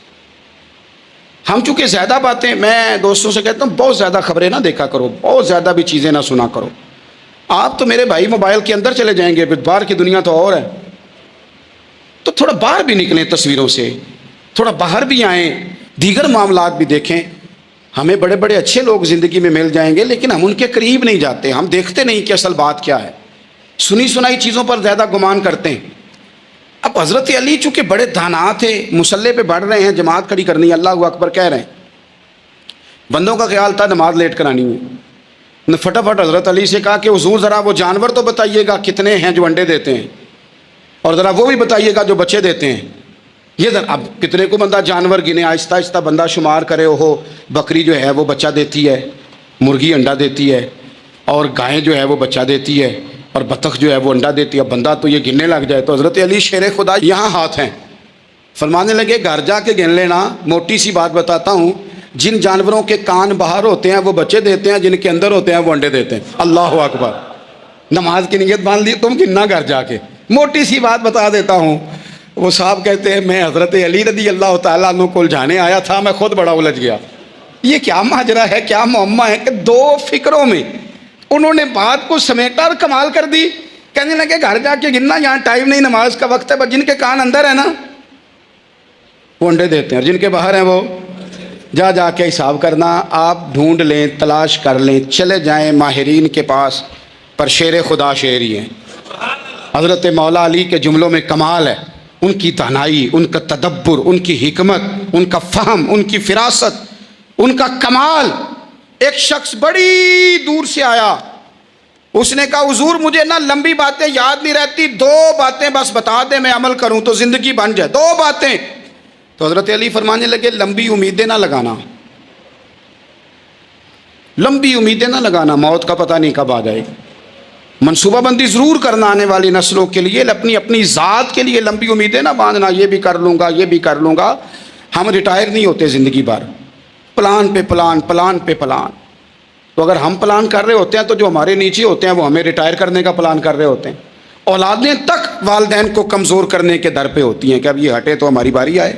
ہم چونکہ زیادہ باتیں، میں دوستوں سے کہتا ہوں بہت زیادہ خبریں نہ دیکھا کرو، بہت زیادہ بھی چیزیں نہ سنا کرو۔ آپ تو میرے بھائی موبائل کے اندر چلے جائیں گے، پھر باہر کی دنیا تو اور ہے، تو تھوڑا باہر بھی نکلیں تصویروں سے، تھوڑا باہر بھی آئیں، دیگر معاملات بھی دیکھیں۔ ہمیں بڑے بڑے اچھے لوگ زندگی میں مل جائیں گے، لیکن ہم ان کے قریب نہیں جاتے، ہم دیکھتے نہیں کہ اصل بات کیا ہے، سنی سنائی چیزوں پر زیادہ گمان کرتے ہیں۔ اب حضرت علی چونکہ بڑے دانا تھے، مسلح پہ بڑھ رہے ہیں، جماعت کھڑی کرنی ہے، اللہ اکبر کہہ رہے ہیں، بندوں کا خیال تھا نماز لیٹ کرانی ہے۔ نے فٹافٹ حضرت علی سے کہا کہ حضور ذرا وہ جانور تو بتائیے گا کتنے ہیں جو انڈے دیتے ہیں، اور ذرا وہ بھی بتائیے گا جو بچے دیتے ہیں۔ یہ اب کتنے کو بندہ جانور گنے، آہستہ آہستہ بندہ شمار کرے، وہ بکری جو ہے وہ بچہ دیتی ہے، مرغی انڈا دیتی ہے، اور گائیں جو ہے وہ بچہ دیتی ہے، اور بطخ جو ہے وہ انڈا دیتی ہے۔ بندہ تو یہ گننے لگ جائے تو حضرت علی شیر خدا یہاں ہاتھ ہیں، فرمانے لگے گھر جا کے گن لینا۔ موٹی سی بات بتاتا ہوں، جن جانوروں کے کان باہر ہوتے ہیں وہ بچے دیتے ہیں، جن کے اندر ہوتے ہیں وہ انڈے دیتے ہیں۔ اللہ اکبر، نماز کی نیت باندھ لی تم، گننا گھر جا کے۔ موٹی سی بات بتا دیتا ہوں، وہ صاحب کہتے ہیں میں حضرت علی رضی اللہ تعالیٰ عنہ کو الجھانے آیا تھا، میں خود بڑا الجھ گیا۔ یہ کیا ماجرا ہے، کیا معمہ ہے کہ 2 فکروں میں انہوں نے بات کو سمیٹا اور کمال کر دی۔ کہنے لگے گھر جا کے گننا، یہاں ٹائم نہیں، نماز کا وقت ہے، بس جن کے کان اندر ہے نا وہ انڈے دیتے ہیں، اور جن کے باہر ہیں وہ جا جا کے حساب کرنا. آپ ڈھونڈ لیں، تلاش کر لیں، چلے جائیں ماہرین کے پاس، پر شیر خدا شیر ہی ہیں. حضرت مولا علی کے جملوں میں کمال ہے، ان کی دانائی، ان کا تدبر، ان کی حکمت، ان کا فہم، ان کی فراست، ان کا کمال. ایک شخص بڑی دور سے آیا، اس نے کہا حضور مجھے نا لمبی باتیں یاد نہیں رہتی، 2 باتیں بس بتا دیں میں عمل کروں تو زندگی بن جائے، 2 باتیں. تو حضرت علی فرمانے لگے لمبی امیدیں نہ لگانا، لمبی امیدیں نہ لگانا، موت کا پتہ نہیں کب آ جائے. منصوبہ بندی ضرور کرنا آنے والی نسلوں کے لیے، اپنی ذات کے لیے لمبی امیدیں نہ باندھنا، یہ بھی کر لوں گا یہ بھی کر لوں گا. ہم ریٹائر نہیں ہوتے زندگی بھر، پلان پہ پلان، پلان پہ پلان. تو اگر ہم پلان کر رہے ہوتے ہیں تو جو ہمارے نیچے ہوتے ہیں وہ ہمیں ریٹائر کرنے کا پلان کر رہے ہوتے ہیں. اولادیں تک والدین کو کمزور کرنے کے در پہ ہوتی ہیں کہ اب یہ ہٹے تو ہماری باری آئے.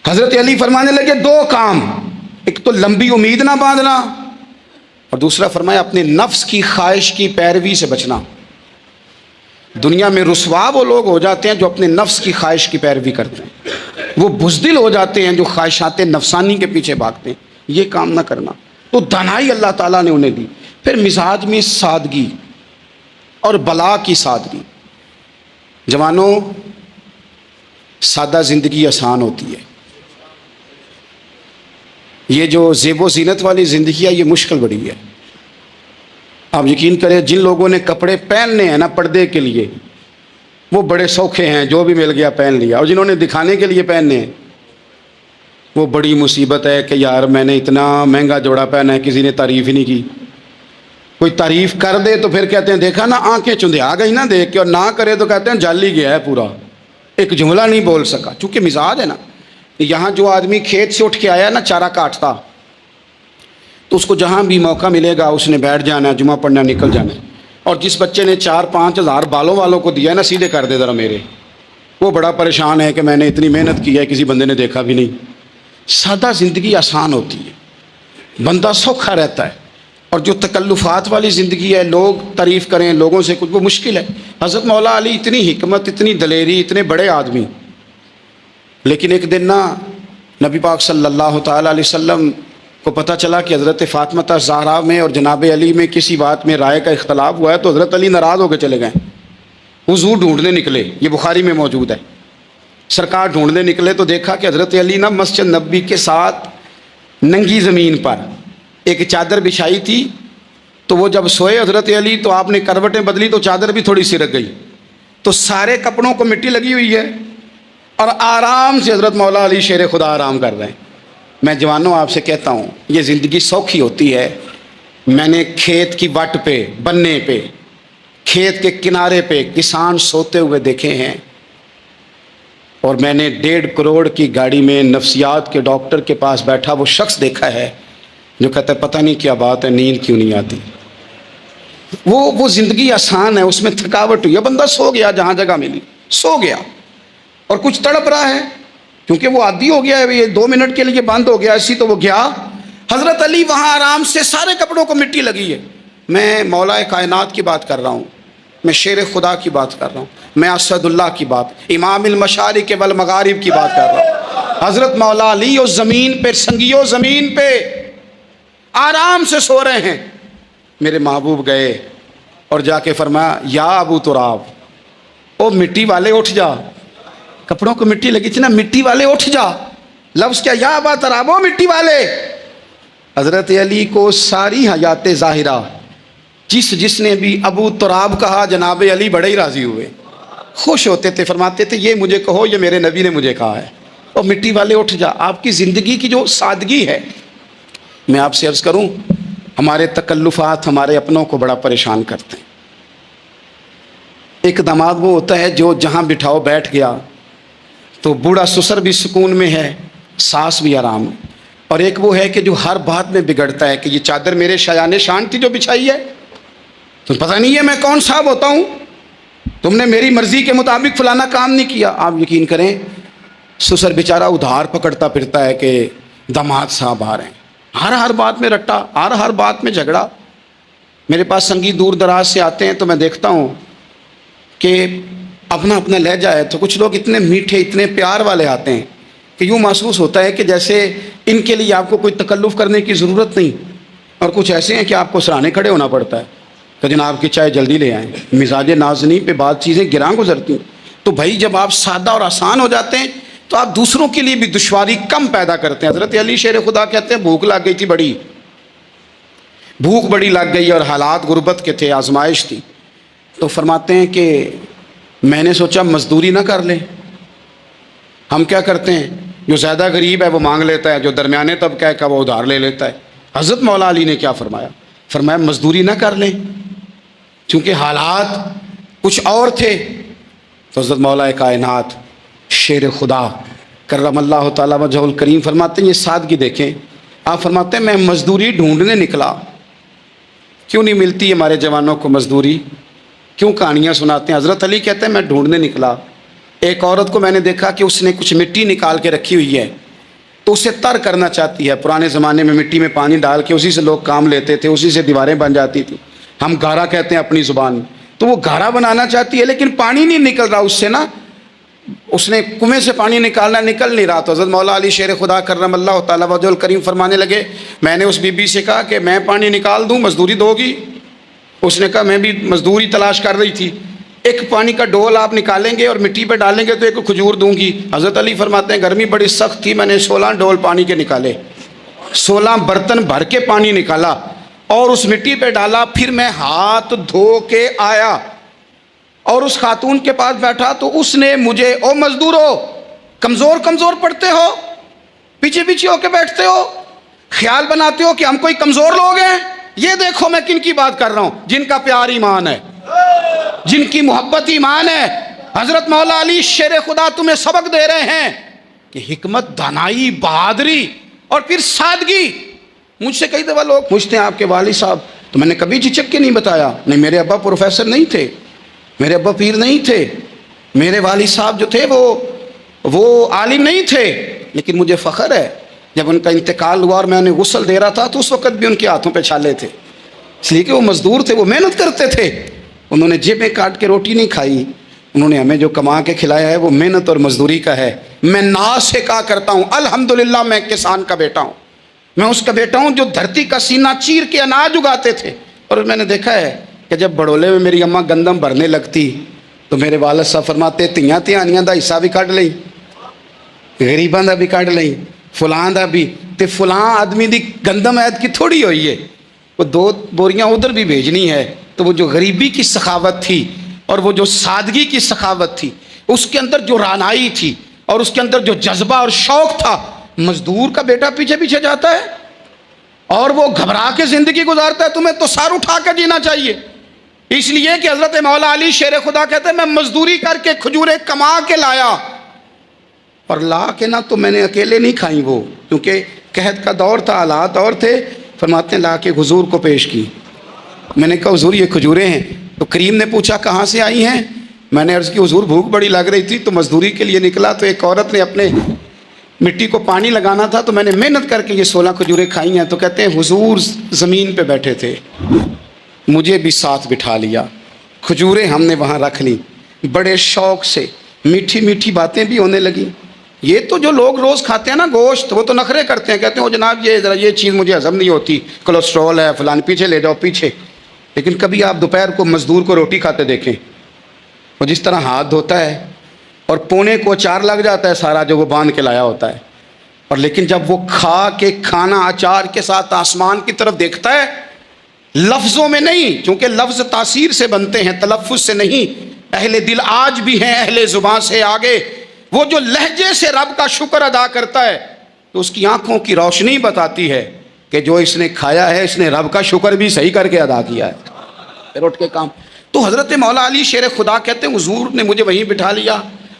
حضرت علی فرمانے لگے 2 کام، ایک تو لمبی امید نہ باندھنا، اور دوسرا فرمایا اپنے نفس کی خواہش کی پیروی سے بچنا. دنیا میں رسوا وہ لوگ ہو جاتے ہیں جو اپنے نفس کی خواہش کی پیروی کرتے ہیں، وہ بزدل ہو جاتے ہیں جو خواہشات نفسانی کے پیچھے بھاگتے ہیں. یہ کام نہ کرنا. تو دانائی اللہ تعالیٰ نے انہیں دی. پھر مزاج میں سادگی اور بلا کی سادگی. جوانوں، سادہ زندگی آسان ہوتی ہے. یہ جو زیب و زینت والی زندگی ہے یہ مشکل بڑی ہے. آپ یقین کریں جن لوگوں نے کپڑے پہننے ہیں نا پردے کے لیے، وہ بڑے سوکھے ہیں، جو بھی مل گیا پہن لیا. اور جنہوں نے دکھانے کے لیے پہننے ہیں وہ بڑی مصیبت ہے کہ یار میں نے اتنا مہنگا جوڑا پہنا ہے، کسی نے تعریف ہی نہیں کی. کوئی تعریف کر دے تو پھر کہتے ہیں دیکھا نا آنکھیں چندھیا گئی نا دیکھ کے، اور نہ کرے تو کہتے ہیں جل ہی گیا ہے پورا، ایک جملہ نہیں بول سکا. چونکہ مزاج ہے نا. یہاں جو آدمی کھیت سے اٹھ کے آیا نا چارہ کاٹتا، تو اس کو جہاں بھی موقع ملے گا اس نے بیٹھ جانا ہے، جمعہ پڑھنا، نکل جانا ہے. اور جس بچے نے 4-5 ہزار بالوں والوں کو دیا ہے نا سیدھے کر دے ذرا میرے، وہ بڑا پریشان ہے کہ میں نے اتنی محنت کی ہے کسی بندے نے دیکھا بھی نہیں. سادہ زندگی آسان ہوتی ہے، بندہ سوکھا رہتا ہے. اور جو تکلفات والی زندگی ہے، لوگ تعریف کریں، لوگوں سے کچھ، وہ مشکل ہے. حضرت مولا علی اتنی حکمت، اتنی دلیری، اتنے بڑے آدمی، لیکن ایک دن نا نبی پاک صلی اللہ تعالیٰ علیہ وسلم کو پتہ چلا کہ حضرت فاطمہ زہرا میں اور جناب علی میں کسی بات میں رائے کا اختلاف ہوا ہے. تو حضرت علی ناراض ہو کے چلے گئے، حضور ڈھونڈنے نکلے. یہ بخاری میں موجود ہے. سرکار ڈھونڈنے نکلے تو دیکھا کہ حضرت علی نا مسجد نبوی کے ساتھ ننگی زمین پر ایک چادر بچھائی تھی. تو وہ جب سوئے حضرت علی تو آپ نے کروٹیں بدلی تو چادر بھی تھوڑی سی رک گئی، تو سارے کپڑوں کو مٹی لگی ہوئی ہے اور آرام سے حضرت مولا علی شیر خدا آرام کر رہے ہیں. میں جوانوں آپ سے کہتا ہوں یہ زندگی سوکھی ہوتی ہے. میں نے کھیت کی وٹ پہ، بننے پہ، کھیت کے کنارے پہ کسان سوتے ہوئے دیکھے ہیں، اور میں نے 1.5 کروڑ کی گاڑی میں نفسیات کے ڈاکٹر کے پاس بیٹھا وہ شخص دیکھا ہے جو کہتا ہے پتہ نہیں کیا بات ہے، نیند کیوں نہیں آتی. وہ زندگی آسان ہے، اس میں تھکاوٹ ہوئی ہے، بندہ سو گیا جہاں جگہ ملی، سو گیا اور کچھ تڑپ رہا ہے کیونکہ وہ عادی ہو گیا ہے، یہ 2 منٹ کے لیے بند ہو گیا اسی تو وہ گیا. حضرت علی وہاں آرام سے، سارے کپڑوں کو مٹی لگی ہے. میں مولا کائنات کی بات کر رہا ہوں، میں شیر خدا کی بات کر رہا ہوں، میں اسد اللہ کی بات، امام المشارق والمغارب کی بات کر رہا ہوں. حضرت مولا علی اس زمین پہ، سنگیو زمین پہ آرام سے سو رہے ہیں. میرے محبوب گئے اور جا کے فرمایا یا ابو تراب، او مٹی والے اٹھ جا. کپڑوں کو مٹی لگی تھی نا، مٹی والے اٹھ جا. لفظ کیا، یا ابا تراب، او مٹی والے. حضرت علی کو ساری حیات ظاہرہ جس نے بھی ابو تراب کہا جناب علی بڑے ہی راضی ہوئے، خوش ہوتے تھے، فرماتے تھے یہ مجھے کہو، یہ میرے نبی نے مجھے کہا ہے. اور مٹی والے اٹھ جا. آپ کی زندگی کی جو سادگی ہے، میں آپ سے عرض کروں ہمارے تکلفات ہمارے اپنوں کو بڑا پریشان کرتے ہیں. ایک داماد وہ ہوتا ہے جو جہاں بٹھاؤ بیٹھ گیا، تو بوڑھا سسر بھی سکون میں ہے، ساس بھی آرام ہے. اور ایک وہ ہے کہ جو ہر بات میں بگڑتا ہے کہ یہ چادر میرے شایان شان تھی جو بچھائی ہے، تو پتہ نہیں ہے میں کون صاحب ہوتا ہوں، تم نے میری مرضی کے مطابق فلانا کام نہیں کیا. آپ یقین کریں سسر بیچارہ ادھار پکڑتا پھرتا ہے کہ داماد صاحب آ رہے ہیں، ہر بات میں رٹا، ہر بات میں جھگڑا. میرے پاس سنگی دور دراز سے آتے ہیں تو میں دیکھتا ہوں کہ اپنا لہجہ ہے، تو کچھ لوگ اتنے میٹھے، اتنے پیار والے آتے ہیں کہ یوں محسوس ہوتا ہے کہ جیسے ان کے لیے آپ کو کوئی تکلف کرنے کی ضرورت نہیں، اور کچھ ایسے ہیں کہ آپ کو سرانے کھڑے ہونا پڑتا ہے کہ جناب کی چائے جلدی لے آئیں، مزاج نازنین پہ بعض چیزیں گراں گزرتی ہیں۔ تو بھائی جب آپ سادہ اور آسان ہو جاتے ہیں تو آپ دوسروں کے لیے بھی دشواری کم پیدا کرتے ہیں۔ حضرت علی شیر خدا کہتے ہیں بھوک لگ گئی تھی، بڑی بھوک بڑی لگ گئی اور حالات غربت کے تھے، آزمائش تھی، تو فرماتے ہیں کہ میں نے سوچا مزدوری نہ کر لیں۔ ہم کیا کرتے ہیں، جو زیادہ غریب ہے وہ مانگ لیتا ہے، جو درمیانے طبقہ کا وہ ادھار لے لیتا ہے۔ حضرت مولا علی نے کیا فرمایا، فرمایا مزدوری نہ کر لیں، چونکہ حالات کچھ اور تھے۔ تو حضرت مولا کائنات شیر خدا کرم اللہ تعالیٰ وجہہ الکریم فرماتے ہیں، یہ سادگی دیکھیں، آپ فرماتے ہیں میں مزدوری ڈھونڈنے نکلا۔ کیوں نہیں ملتی ہمارے جوانوں کو مزدوری، کیوں کہانیاں سناتے ہیں؟ حضرت علی کہتے ہیں میں ڈھونڈنے نکلا، ایک عورت کو میں نے دیکھا کہ اس نے کچھ مٹی نکال کے رکھی ہوئی ہے، تو اسے تر کرنا چاہتی ہے۔ پرانے زمانے میں مٹی میں پانی ڈال کے اسی سے لوگ کام لیتے تھے، اسی سے دیواریں بن جاتی تھیں، ہم گارا کہتے ہیں اپنی زبان، تو وہ گارا بنانا چاہتی ہے لیکن پانی نہیں نکل رہا اس سے نا، اس نے کنویں سے پانی نکالنا، نکل نہیں رہا۔ تو حضرت مولا علی شیر خدا کرم اللہ تعالیٰ وجہ الکریم فرمانے لگے، میں نے اس بی بی سے کہا کہ میں پانی نکال دوں، مزدوری دو گی؟ اس نے کہا میں بھی مزدوری تلاش کر رہی تھی، ایک پانی کا ڈول آپ نکالیں گے اور مٹی پہ ڈالیں گے تو ایک کھجور دوں گی۔ حضرت علی فرماتے ہیں گرمی بڑی سخت تھی، میں نے 16 ڈول پانی کے نکالے، 16 برتن بھر کے پانی نکالا اور اس مٹی پہ ڈالا، پھر میں ہاتھ دھو کے آیا اور اس خاتون کے پاس بیٹھا تو اس نے مجھے، او مزدورو کمزور کمزور پڑتے ہو، پیچھے پیچھے ہو کے بیٹھتے ہو، خیال بناتے ہو کہ ہم کوئی کمزور لوگ ہیں، یہ دیکھو میں کن کی بات کر رہا ہوں، جن کا پیار ایمان ہے، جن کی محبت ایمان ہے۔ حضرت مولا علی شیر خدا تمہیں سبق دے رہے ہیں کہ حکمت، دانائی، بہادری اور پھر سادگی۔ مجھ سے کئی دفعہ لوگ پوچھتے ہیں آپ کے والد صاحب، تو میں نے کبھی جھجک کے نہیں بتایا، نہیں میرے ابا پروفیسر نہیں تھے، میرے ابا پیر نہیں تھے، میرے والد صاحب جو تھے وہ عالم نہیں تھے، لیکن مجھے فخر ہے جب ان کا انتقال ہوا اور میں انہیں غسل دے رہا تھا تو اس وقت بھی ان کے ہاتھوں پہ چھالے تھے، اس لیے کہ وہ مزدور تھے، وہ محنت کرتے تھے، انہوں نے جیبیں کاٹ کے روٹی نہیں کھائی، انہوں نے ہمیں جو کما کے کھلایا ہے وہ محنت اور مزدوری کا ہے۔ میں ناز سے کہا کرتا ہوں الحمدللہ میں کسان کا بیٹا ہوں، میں اس کا بیٹا ہوں جو دھرتی کا سینہ چیر کے اناج اگاتے تھے۔ اور میں نے دیکھا ہے کہ جب بڑولے میں میری اماں گندم بھرنے لگتی تو میرے والد صاحب فرماتے تیاں تیانیاں دا حصہ بھی کٹ لئی، غریباں دا بھی کٹ لئی، فلاں دا بھی، تے فلاں آدمی دی گندم عید کی تھوڑی ہوئی ہے، وہ 2 بوریاں ادھر بھی بھیجنی ہے۔ تو وہ جو غریبی کی سخاوت تھی اور وہ جو سادگی کی سخاوت تھی، اس کے اندر جو رانائی تھی اور اس کے اندر جو جذبہ اور شوق تھا، مزدور کا بیٹا پیچھے پیچھے جاتا ہے اور وہ گھبرا کے زندگی گزارتا ہے، تمہیں تو سر اٹھا کے جینا چاہیے۔ اس لیے کہ حضرت مولا علی شیر خدا کہتے ہیں میں مزدوری کر کے کھجوریں کما کے لایا، اور لا کے نہ تو میں نے اکیلے نہیں کھائیں، وہ کیونکہ قحط کا دور تھا، حالات اور تھے، فرماتے ہیں لا کے حضور کو پیش کی۔ میں نے کہا حضور یہ کھجوریں ہیں، تو کریم نے پوچھا کہاں سے آئی ہیں؟ میں نے عرض کی حضور بھوک بڑی لگ رہی تھی تو مزدوری کے لیے نکلا، تو ایک عورت نے اپنے مٹی کو پانی لگانا تھا تو میں نے محنت کر کے یہ 16 کھجوریں کھائی ہیں۔ تو کہتے ہیں حضور زمین پہ بیٹھے تھے، مجھے بھی ساتھ بٹھا لیا، کھجوریں ہم نے وہاں رکھ لی، بڑے شوق سے میٹھی میٹھی باتیں بھی ہونے لگیں۔ یہ تو جو لوگ روز کھاتے ہیں نا گوشت، وہ تو نخرے کرتے ہیں، کہتے ہیں وہ جناب یہ ذرا یہ چیز مجھے ہضم نہیں ہوتی، کولیسٹرول ہے فلان، پیچھے لے جاؤ پیچھے۔ لیکن کبھی آپ دوپہر کو مزدور کو روٹی کھاتے دیکھیں، وہ جس طرح ہاتھ دھوتا ہے اور پونے کو اچار لگ جاتا ہے سارا جو وہ باندھ کے لایا ہوتا ہے، اور لیکن جب وہ کھا کے کھانا اچار کے ساتھ آسمان کی طرف دیکھتا ہے، لفظوں میں نہیں، چونکہ لفظ تاثیر سے بنتے ہیں تلفظ سے نہیں، اہل دل آج بھی ہیں اہل زبان سے آگے، وہ جو لہجے سے رب کا شکر ادا کرتا ہے تو اس کی آنکھوں کی روشنی بتاتی ہے کہ جو اس نے کھایا ہے اس نے رب کا شکر بھی صحیح کر کے ادا کیا ہے، پھر اٹھ کے کام۔ تو حضرت مولا علی شیر خدا کہتے ہیں حضور نے مجھے وہیں بٹھا لیا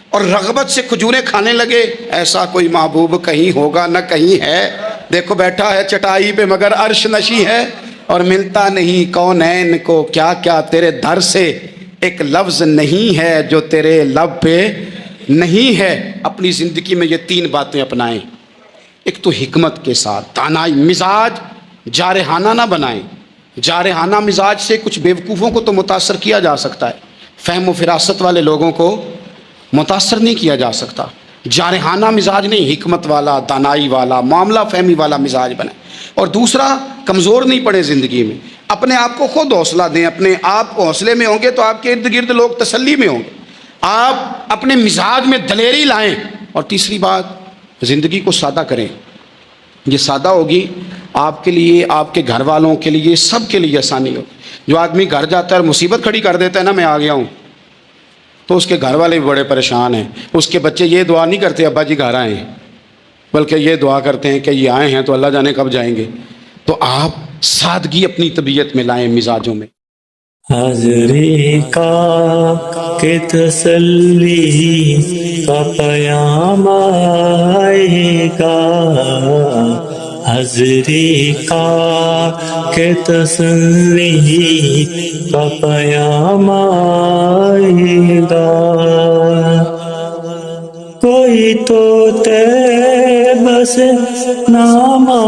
اور رغبت سے کھجوریں کھانے لگے۔ ایسا کوئی محبوب کہیں ہوگا نہ کہیں ہے، دیکھو بیٹھا ہے چٹائی پہ مگر عرش نشی ہے، اور ملتا نہیں کونین کو کیا کیا تیرے در سے ایک لفظ نہیں ہے جو تیرے لب پہ نہیں ہے۔ اپنی زندگی میں یہ 3 باتیں اپنائیں، ایک تو حکمت کے ساتھ دانائی، مزاج جارحانہ نہ بنائیں، جارحانہ مزاج سے کچھ بیوقوفوں کو تو متاثر کیا جا سکتا ہے، فہم و فراست والے لوگوں کو متاثر نہیں کیا جا سکتا۔ جارحانہ مزاج نہیں، حکمت والا، دانائی والا، معاملہ فہمی والا مزاج بنائیں۔ اور دوسرا، کمزور نہیں پڑے زندگی میں، اپنے آپ کو خود حوصلہ دیں۔ اپنے آپ کو حوصلے میں ہوں گے تو آپ کے ارد گرد لوگ تسلی میں ہوں گے۔ آپ اپنے مزاج میں دلیری لائیں۔ اور تیسری بات، زندگی کو سادہ کریں۔ یہ سادہ ہوگی آپ کے لیے، آپ کے گھر والوں کے لیے، سب کے لیے آسانی ہو۔ جو آدمی گھر جاتا ہے اور مصیبت کھڑی کر دیتا ہے نا، میں آ گیا ہوں، تو اس کے گھر والے بھی بڑے پریشان ہیں۔ اس کے بچے یہ دعا نہیں کرتے ابا جی گھر آئے ہیں، بلکہ یہ دعا کرتے ہیں کہ یہ آئے ہیں تو اللہ جانے کب جائیں گے۔ تو آپ سادگی اپنی طبیعت میں لائیں، مزاجوں میں۔ حاضری کا کہ تسلی کا پیام آئے گا، حاضری کا کہ تسلی کا پیام آئے گا، کوئی تو بس نامہ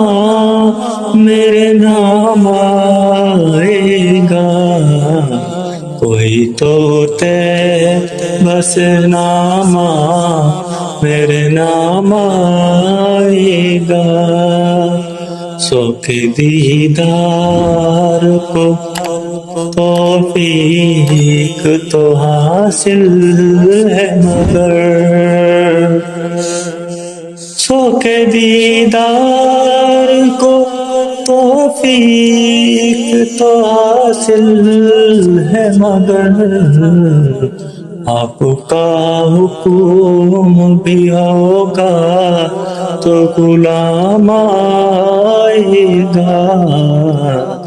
میرے نام آئے گا، کوئی تو بس نامہ میرے نام آئے گا، سو کے دیدار کو توفیق تو حاصل ہے مگر، سو کے دیدار کو توفیق تو حاصل ہے مگر، آپ کا حکم بھی ہوگا تو غلام آئے گا،